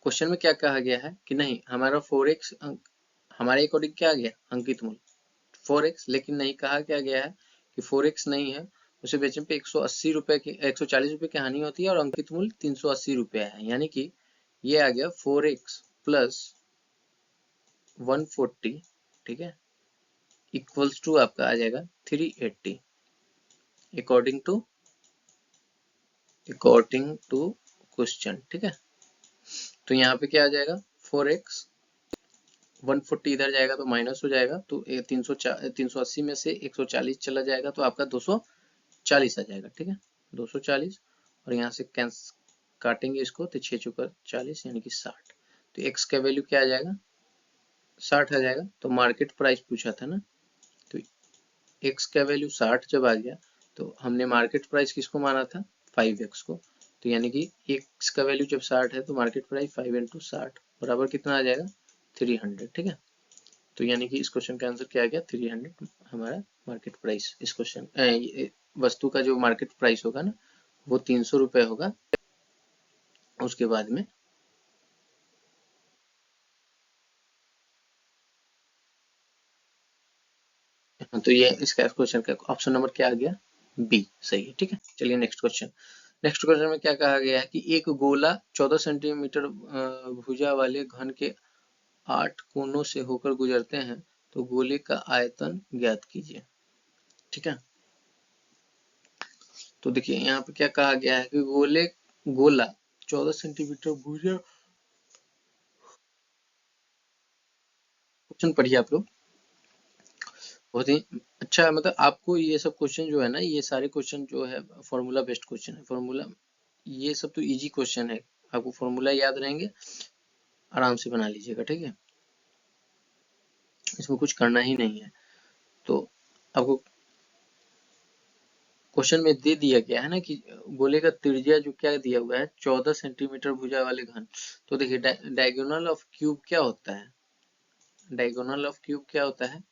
क्वेश्चन में क्या कहा गया है कि नहीं हमारा 4x हमारे अकॉर्डिंग क्या आ गया अंकित मूल्य 4x, लेकिन नहीं कहा क्या गया है कि 4x नहीं है, उसे बेचने पे 180 रुपए की 140 रुपए की हानि होती है और अंकित मूल्य 380 रुपए है, यानी कि ये आ गया 4x प्लस 140। ठीक है, इक्वल्स टू आपका आ जाएगा 380 अकॉर्डिंग टू क्वेश्चन। ठीक है, तो यहाँ पे क्या आ जाएगा 4x 140 इधर जाएगा तो माइनस हो जाएगा, तो 380 में से 140 चला जाएगा तो आपका 240 आ जाएगा। ठीक है, 240, और यहाँ से काटेंगे इसको तो 6 चौका 40 यानी कि 60, तो x का वैल्यू क्या आ जाएगा 60 आ जाएगा। तो मार्केट प्राइस पूछा था ना, तो x का वैल्यू 60 जब आ गया तो हमने मार्केट प्राइस किसको माना था 5x को, तो यानी कि x का वैल्यू जब 60 है तो मार्केट प्राइस 5 इंटू 60 बराबर कितना आ जाएगा 300। ठीक है, तो यानी कि इस क्वेश्चन का आंसर क्या आ गया 300 हमारा मार्केट प्राइस। इस क्वेश्चन वस्तु का जो मार्केट प्राइस होगा ना वो 300 रुपए होगा। उसके बाद में तो ये इसका क्वेश्चन का ऑप्शन नंबर क्या आ गया बी सही है। ठीक है, चलिए नेक्स्ट क्वेश्चन। नेक्स्ट क्वेश्चन में क्या कहा गया है कि एक गोला 14 सेंटीमीटर भुजा वाले घन के 8 कोनों से होकर गुजरते हैं, तो गोले का आयतन ज्ञात कीजिए। ठीक है, तो देखिए यहाँ पे क्या कहा गया है कि गोला 14 सेंटीमीटर भुजा, क्वेश्चन पढ़िए आप लोग, बहुत ही अच्छा, मतलब आपको ये सब क्वेश्चन जो है ना, ये सारे क्वेश्चन जो है फॉर्मूला बेस्ड क्वेश्चन है। फॉर्मूला ये सब तो इजी क्वेश्चन है, आपको फॉर्मूला याद रहेंगे, आराम से बना लीजिएगा। ठीक है, इसमें कुछ करना ही नहीं है। तो आपको क्वेश्चन में दे दिया गया है ना कि गोले का त्रिज्या जो क्या दिया हुआ है 14 सेंटीमीटर भुजा वाले घन, तो देखिए डायगोनल ऑफ क्यूब क्या होता है, डायगोनल ऑफ क्यूब क्या होता है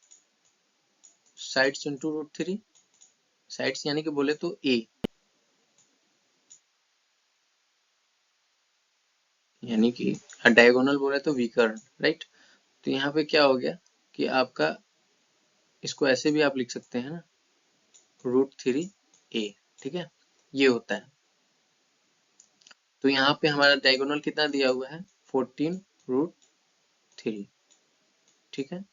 साइड्स इंटू √3, साइड्स यानी कि बोले तो ए, यानी कि डायगोनल बोले तो विकर्ण, राइट। तो यहाँ पे क्या हो गया कि आपका इसको ऐसे भी आप लिख सकते हैं ना, √3a, ठीक है, ये होता है। तो यहाँ पे हमारा डायगोनल कितना दिया हुआ है, 14√3, ठीक है।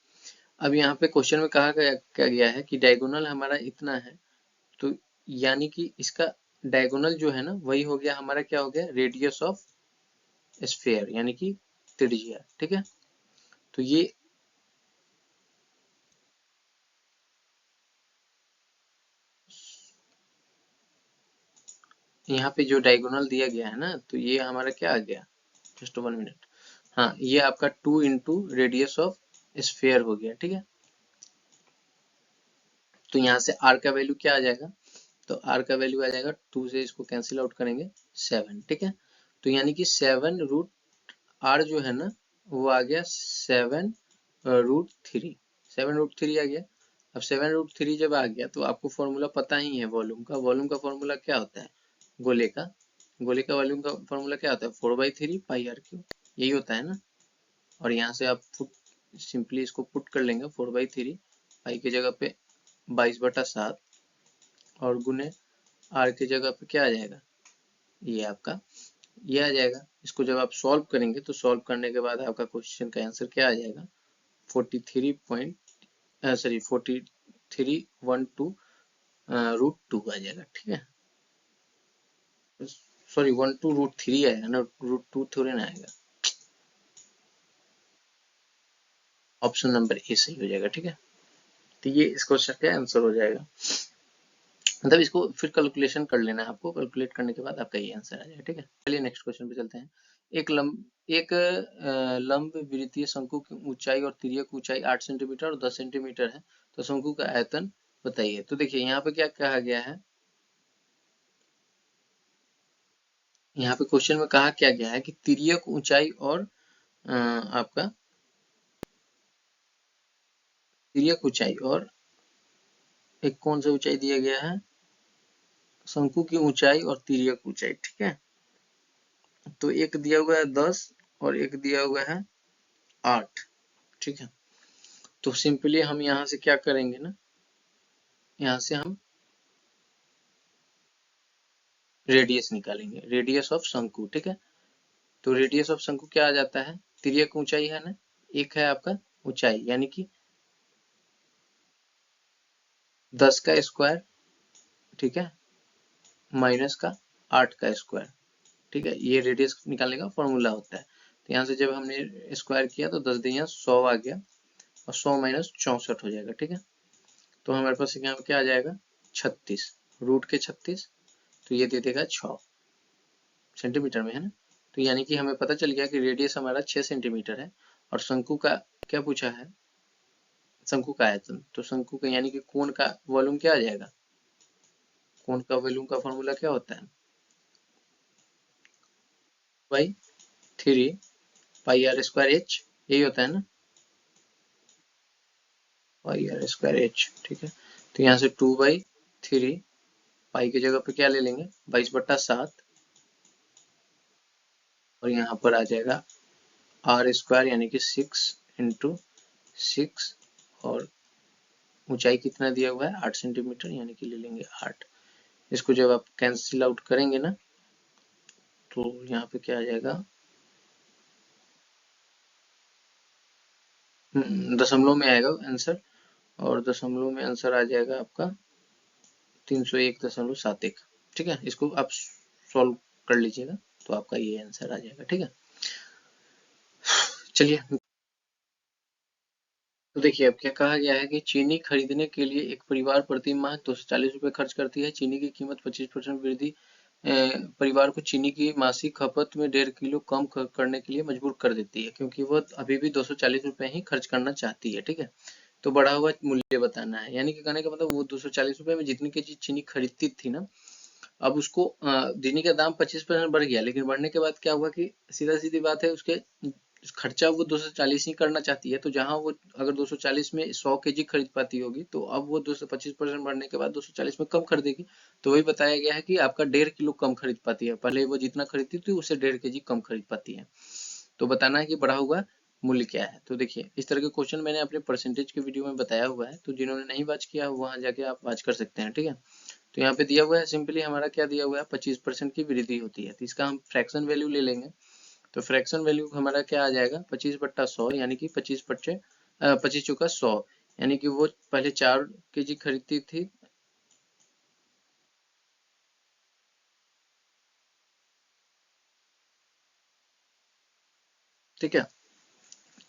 अब यहाँ पे क्वेश्चन में कहा गया है कि डायगोनल हमारा इतना है, तो यानी कि इसका डायगोनल जो है ना वही हो गया हमारा, क्या हो गया, रेडियस ऑफ स्फीयर, यानी कि त्रिज्या, ठीक है। तो ये यहाँ पे जो डायगोनल दिया गया है ना, तो ये हमारा क्या आ गया, जस्ट 1 मिनट, हाँ, ये आपका 2 इंटू रेडियस ऑफ स्फीयर हो गया, ठीक है। तो यहाँ से r का वैल्यू क्या आ जाएगा, तो r का वैल्यू आ जाएगा 2 से इसको कैंसिल आउट करेंगे 7, ठीक है। तो यानी कि 7√r जो है ना वो आ गया 7√3, 7√3 आ गया। अब 7√3 जब आ गया तो आपको फॉर्मूला पता ही है वॉल्यूम का, वॉल्यूम का फॉर्मूला क्या होता है, गोले का, गोले का वॉल्यूम का फॉर्मूला क्या होता है, 4/3 पाई r3, यही होता है ना। और यहाँ से आप सिंपली इसको पुट कर लेंगे, 4/3 पाई की जगह पे 22/7 और गुने r की जगह पे क्या आ जाएगा, ये आपका ये आ जाएगा। इसको जब आप सॉल्व करेंगे तो सॉल्व करने के बाद आपका क्वेश्चन का आंसर क्या आ जाएगा, 43.12 आ जाएगा, ठीक है। सॉरी 12√3 आएगा ना, √2 थोड़ी ना आएगा। ऑप्शन नंबर ए सही हो जाएगा, ठीक है। तो ये इस क्वेश्चन का आंसर हो जाएगा, मतलब इसको फिर कैलकुलेशन कर लेना है आपको, कैलकुलेट करने के बाद आपका ये आंसर आ जाएगा, ठीक है। चलिए नेक्स्ट क्वेश्चन पे चलते हैं। एक लंब वृत्तीय शंकु की ऊंचाई और तिर्यक ऊंचाई 8 सेंटीमीटर और 10 सेंटीमीटर है, तो शंकु का आयतन बताइए। तो देखिए यहाँ पे क्या कहा गया है, यहाँ पे क्वेश्चन में कहा क्या गया है कि तिर्यक ऊंचाई और आपका तिर्यक ऊंचाई और एक कौन सा ऊंचाई दिया गया है, शंकु की ऊंचाई और तिर्यक ऊंचाई, ठीक है। तो एक दिया हुआ है 10 और एक दिया हुआ है 8, ठीक है। तो सिंपली हम यहाँ से क्या करेंगे ना, यहाँ से हम रेडियस निकालेंगे, रेडियस ऑफ शंकु, ठीक है। तो रेडियस ऑफ शंकु क्या आ जाता है, तिर्यक ऊंचाई है ना, एक है आपका ऊंचाई, यानी कि 10 का स्क्वायर, ठीक है, माइनस का 8 का स्क्वायर, ठीक है। ये रेडियस निकालने का फॉर्मूला होता है। तो यहाँ से जब हमने स्क्वायर किया तो 10 दिया 100 आ गया, और 100 माइनस 64 हो जाएगा, ठीक है। तो हमारे पास यहाँ क्या आ जाएगा, 36, रूट के 36, तो ये दे देगा 6 सेंटीमीटर में, है ना। तो यानी कि हमें पता चल गया कि रेडियस हमारा 6 सेंटीमीटर है, और शंकु का क्या पूछा है, शंकु का आयतन, तो शंकु का यानी कि कोण का वॉल्यूम क्या आ जाएगा, कोण का वॉल्यूम का फॉर्मूला क्या होता है, by 3 pi r square h, यही होता है ना, पाई आर स्क्वायर एच, ठीक है। तो यहाँ से 2/3 पाई की जगह पे क्या ले लेंगे, 22/7, और यहाँ पर आ जाएगा आर स्क्वायर यानी कि 6 × 6, और ऊंचाई कितना दिया हुआ है 8 सेंटीमीटर, यानी कि ले लेंगे 8। इसको जब आप कैंसिल आउट करेंगे ना, तो यहाँ पे क्या आ जाएगा, दशमलव में आएगा आंसर, और दशमलव में आंसर आ जाएगा आपका 301.71, ठीक है। इसको आप सॉल्व कर लीजिएगा तो आपका ये आंसर आ जाएगा, ठीक है। चलिए, तो देखिए अब क्या कहा गया है कि चीनी खरीदने के लिए एक परिवार प्रति माह 240 रुपए खर्च करती है। चीनी की कीमत 25% वृद्धि परिवार को चीनी की मासिक खपत में 1.5 किलो कम करने के लिए मजबूर कर देती है, क्योंकि वह अभी भी 240 रुपए ही खर्च करना चाहती है, ठीक है। तो बढ़ा हुआ मूल्य बताना है, यानी कि कहने का मतलब वो 240 रुपए में जितनी की चीनी खरीदती थी ना, अब उसको चीनी का दाम 25% बढ़ गया, लेकिन बढ़ने के बाद क्या हुआ कि सीधा सीधी बात है, उसके खर्चा वो 240 ही करना चाहती है। तो जहां वो अगर 240 में 100 केजी खरीद पाती होगी, तो अब वो 225% बढ़ने के बाद 240 में कम खरीदेगी। तो वही बताया गया है कि आपका 1.5 किलो कम खरीद पाती है, पहले वो जितना खरीदती थी उससे 1.5 केजी कम खरीद पाती है। तो बताना है कि बढ़ा हुआ मूल्य क्या है। तो देखिए इस तरह के क्वेश्चन मैंने अपने परसेंटेज के वीडियो में बताया हुआ है, तो जिन्होंने नहीं वॉच किया वहां जाके आप वॉच कर सकते हैं, ठीक है। तो यहाँ पे दिया हुआ है सिंपली हमारा क्या दिया हुआ है 25% की वृद्धि होती है, तो इसका हम फ्रैक्शन वैल्यू ले लेंगे। तो फ्रैक्शन वैल्यू हमारा क्या आ जाएगा 25/100 यानी कि 25 चौका 100, यानी कि वो पहले 4 केजी खरीदती थी, ठीक है,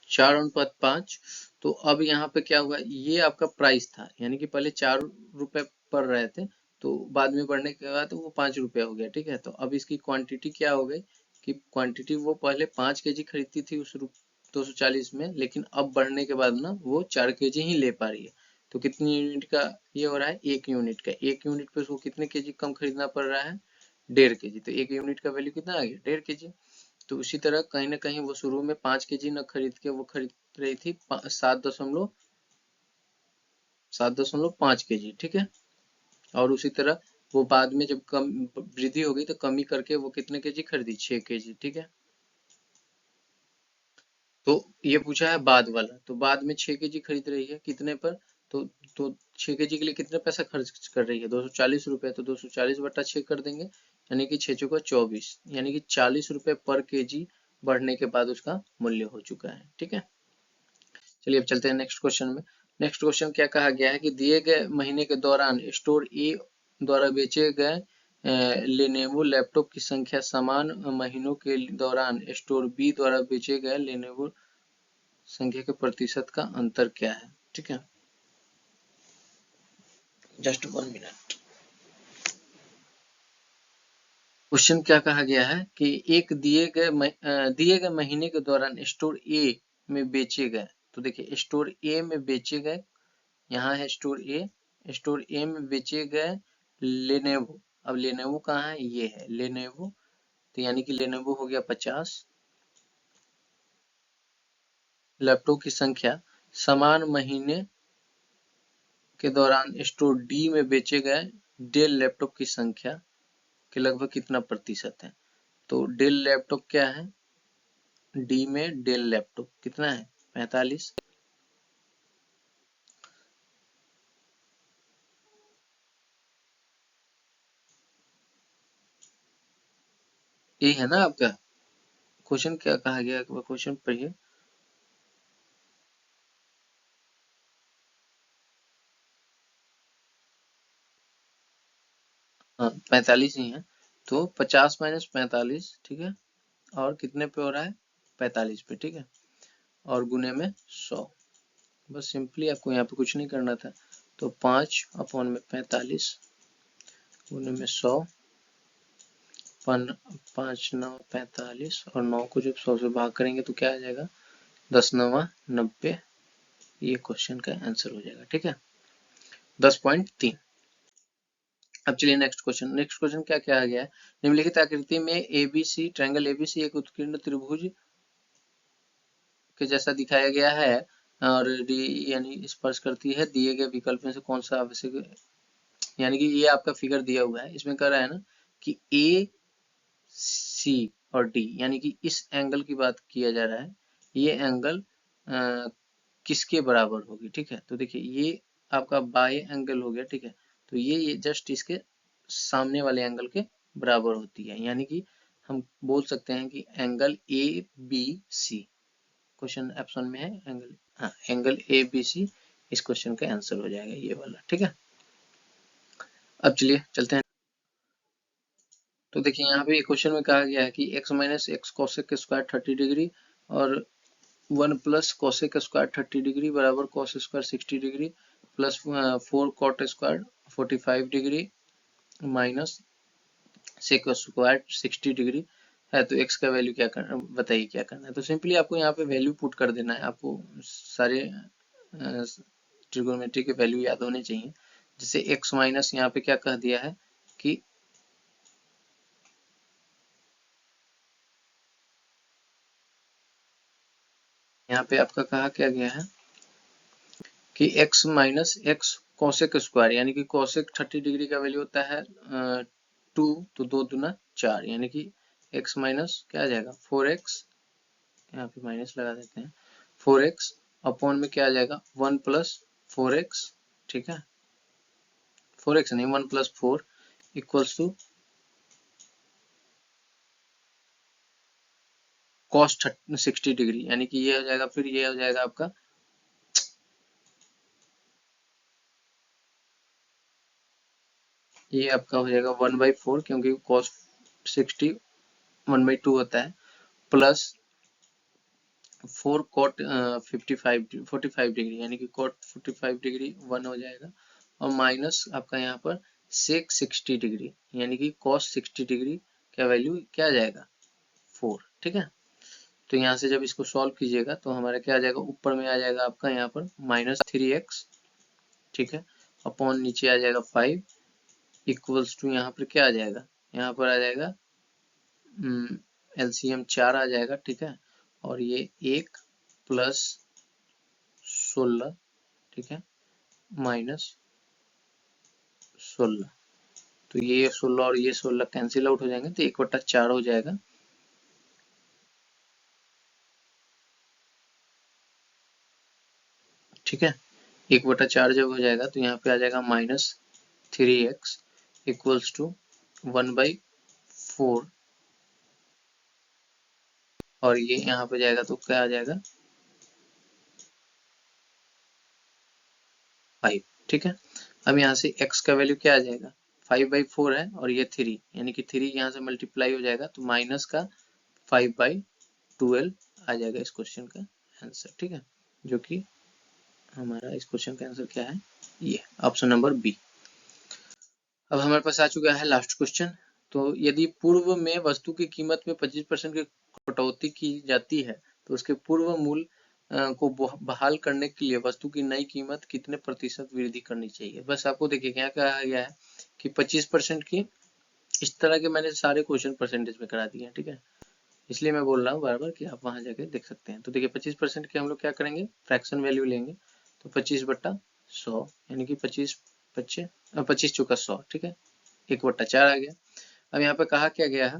4/5। तो अब यहाँ पे क्या हुआ, ये आपका प्राइस था, यानी कि पहले 4 रुपए पड़ रहे थे, तो बाद में बढ़ने के बाद वो 5 रुपया हो गया, ठीक है। तो अब इसकी क्वांटिटी क्या हो गई कि क्वांटिटी वो पहले 5 केजी खरीदती थी उस 240 में, लेकिन अब बढ़ने के बाद ना वो 4 केजी ही ले पा रही है। तो कितनी यूनिट का ये हो रहा है, 1 यूनिट का। 1 यूनिट पे उसको कितने केजी कम खरीदना पड़ रहा है, 1.5 केजी। तो 1 यूनिट का वैल्यू कितना आ गया, 1.5 केजी। तो उसी तरह कहीं ना कहीं वो शुरू में 5 केजी न खरीद के वो खरीद रही थी 7.5 केजी, ठीक है। और उसी तरह वो बाद में जब कम वृद्धि हो गई तो कमी करके वो कितने केजी खरीदी, 6 केजी, ठीक है। तो ये पूछा है बाद वाला, तो बाद में 6 केजी खरीद रही है कितने पर, तो तो 6 केजी के लिए कितने पैसा खर्च कर रही है, 240 रुपए। तो 240/6 कर देंगे, यानी कि 6 चौका 24, यानी कि 40 रुपए पर केजी बढ़ने के बाद उसका मूल्य हो चुका है, ठीक है। चलिए अब चलते हैं नेक्स्ट क्वेश्चन में। नेक्स्ट क्वेश्चन क्या कहा गया है कि दिए गए महीने के दौरान स्टोर ए द्वारा बेचे गए लेनोवो लैपटॉप की संख्या समान महीनों के दौरान स्टोर बी द्वारा बेचे गए लेनोवो संख्या के प्रतिशत का अंतर क्या है, ठीक है। Just 1 minute. क्वेश्चन क्या कहा गया है कि एक दिए गए महीने के दौरान स्टोर ए में बेचे गए, तो देखिए स्टोर ए में बेचे गए, यहाँ है स्टोर ए, स्टोर ए में बेचे गए लेनोवो। अब लेनोवो कहाँ है, ये है लेनोवो, तो यानी कि लेनोवो हो गया 50 लैपटॉप की संख्या समान महीने के दौरान स्टोर डी में बेचे गए डेल लैपटॉप की संख्या के लगभग कितना प्रतिशत है। तो डेल लैपटॉप क्या है, डी में डेल लैपटॉप कितना है 45, ये है ना आपका क्वेश्चन। क्या कहा गया क्वेश्चन पढ़िए। हाँ 45 ही है, तो 50 - 45, ठीक है, और कितने पे हो रहा है 45 पे, ठीक है, और गुने में 100। बस सिंपली आपको यहाँ पे कुछ नहीं करना था, तो 5/45 गुने में 100, 5×9 = 45, और 9 को जब 100 से भाग करेंगे तो क्या आ जाएगा 10×9 = 90। ये क्वेश्चन का आंसर हो जाएगा, ठीक है, 10.3। अब चलिए नेक्स्ट क्वेश्चन। नेक्स्ट क्वेश्चन क्या क्या आ गया है, निम्नलिखित आकृति में एबीसी ट्रायंगल एबीसी एक उत्कीर्ण त्रिभुज के जैसा दिखाया गया है और डी यानी स्पर्श करती है, दिए गए विकल्प में से कौन सा आवश्यक, यानी कि ये आपका फिगर दिया हुआ है, इसमें कह रहा है ना कि ए सी और डी, यानी कि इस एंगल की बात किया जा रहा है, ये एंगल किसके बराबर होगी, ठीक है। तो देखिए ये आपका बाय एंगल हो गया, ठीक है, तो ये जस्ट इसके सामने वाले एंगल के बराबर होती है, यानी कि हम बोल सकते हैं कि angle A B C, question option में है एंगल, हाँ एंगल ए बी सी इस क्वेश्चन का आंसर हो जाएगा ये वाला, ठीक है। अब चलिए चलते हैं। तो देखिए यहाँ पे क्वेश्चन में कहा गया है कि x - x cosec square 30 degree और 1 + कोसेक स्क्वायर 30 डिग्री बराबर cos square 60 degree plus 4 cot square 45 degree minus sec square 60 degree है। तो x का वैल्यू क्या करना, बताइए क्या करना है। तो सिंपली आपको यहाँ पे वैल्यू पुट कर देना है, आपको सारे ट्रिगोनोमेट्री के वैल्यू याद होने चाहिए। जैसे x माइनस यहाँ पे क्या कह दिया है कि यहाँ पे आपका कहा क्या गया है कि x - x कोसेक स्क्वायर, यानी कि कोसेक 30 डिग्री का वैल्यू होता है 2, तो 2 दूना 4, यानी कि x माइनस क्या आ जाएगा 4x, यहाँ पे माइनस लगा देते हैं, 4x अपॉन में क्या आ जाएगा 1 प्लस 4x, ठीक है, 4x नहीं 1 plus 4 equals to cos 60 degree, यानी कि ये हो जाएगा, फिर ये हो जाएगा आपका ये आपका हो जाएगा 1/4, क्योंकि cos 60 1/2 होता है, प्लस 4 cot 45 डिग्री, यानी कि cot 45 डिग्री 1 हो जाएगा, और माइनस आपका यहाँ पर sec 60 डिग्री, यानी कि cos 60 डिग्री का वैल्यू क्या आ जाएगा 4, ठीक है। तो यहाँ से जब इसको सॉल्व कीजिएगा तो हमारा क्या आ जाएगा, ऊपर में आ जाएगा आपका यहाँ पर -3x, ठीक है, अपॉन नीचे आ जाएगा 5 इक्वल्स टू यहाँ पर क्या आ जाएगा, यहाँ पर आ जाएगा एलसीएम 4 आ जाएगा, ठीक है, और ये 1 प्लस 16, ठीक है, माइनस 16, तो ये 16 और ये 16 कैंसिल आउट हो जाएंगे, तो 1/4 हो जाएगा, ठीक है। 1/4 जब हो जाएगा तो यहाँ पे आ जाएगा -3x इक्वल्स टू 1/4, और ये यहाँ पे जाएगा तो क्या आ जाएगा 5, ठीक है। अब यहाँ से x का वैल्यू क्या आ जाएगा, 5/4 है और ये 3, यानी कि 3 यहाँ से मल्टीप्लाई हो जाएगा, तो माइनस का 5/12 आ जाएगा इस क्वेश्चन का आंसर, ठीक है, जो कि हमारा इस क्वेश्चन का आंसर क्या है, ये ऑप्शन नंबर बी। अब हमारे पास आ चुका है लास्ट क्वेश्चन। तो यदि पूर्व में वस्तु की कीमत में 25% की कटौती की जाती है तो उसके पूर्व मूल्य को बहाल करने के लिए वस्तु की नई कीमत कितने प्रतिशत वृद्धि करनी चाहिए। बस आपको देखिए क्या कहा गया है कि 25% की, इस तरह के मैंने सारे क्वेश्चन परसेंटेज में करा दिए हैं, ठीक है, इसलिए मैं बोल रहा हूँ बार बार कि आप वहां जाके देख सकते हैं। तो देखिए 25% के हम लोग क्या करेंगे, फ्रैक्शन वैल्यू लेंगे, तो 25/100, यानी कि 25 चौका 100, ठीक है, 1/4 आ गया। अब यहाँ पे कहा क्या गया है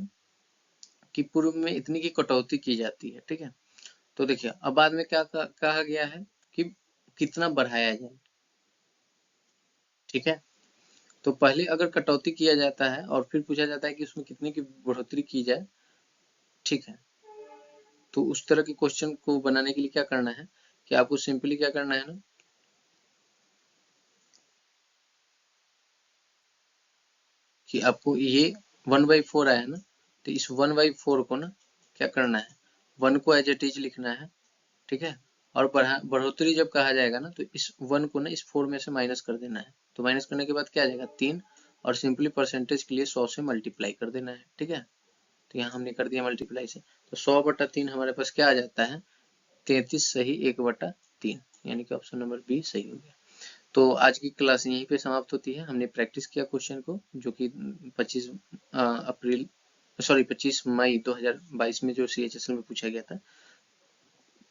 कि पूर्व में इतनी की कटौती की जाती है, ठीक है। तो देखिए अब बाद में क्या कहा गया है कि कितना बढ़ाया जाए, ठीक है। तो पहले अगर कटौती किया जाता है और फिर पूछा जाता है कि उसमें कितने की बढ़ोतरी की जाए, ठीक है, तो उस तरह के क्वेश्चन को बनाने के लिए क्या करना है कि आपको सिंपली क्या करना है ना, कि आपको ये 1/4 आया ना, तो इस 1/4 को ना क्या करना है, 1 को एज इट इज लिखना है, ठीक है, और बढ़ोतरी जब कहा जाएगा ना तो इस 1 को ना इस 4 में से माइनस कर देना है, तो माइनस करने के बाद क्या आ जाएगा 3, और सिंपली परसेंटेज के लिए 100 से मल्टीप्लाई कर देना है, ठीक है। तो यहाँ हमने कर दिया मल्टीप्लाई से, तो 100/3 हमारे पास क्या आ जाता है 33 सही 1/3, यानी कि ऑप्शन नंबर बी सही हो गया। तो आज की क्लास यहीं पे समाप्त होती है। हमने प्रैक्टिस किया क्वेश्चन को, जो कि 25 मई 2022 में जो CHSL में पूछा गया था।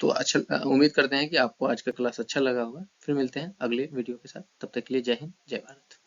तो अच्छा, उम्मीद करते हैं कि आपको आज का क्लास अच्छा लगा होगा। फिर मिलते हैं अगले वीडियो के साथ, तब तक के लिए जय हिंद जय भारत।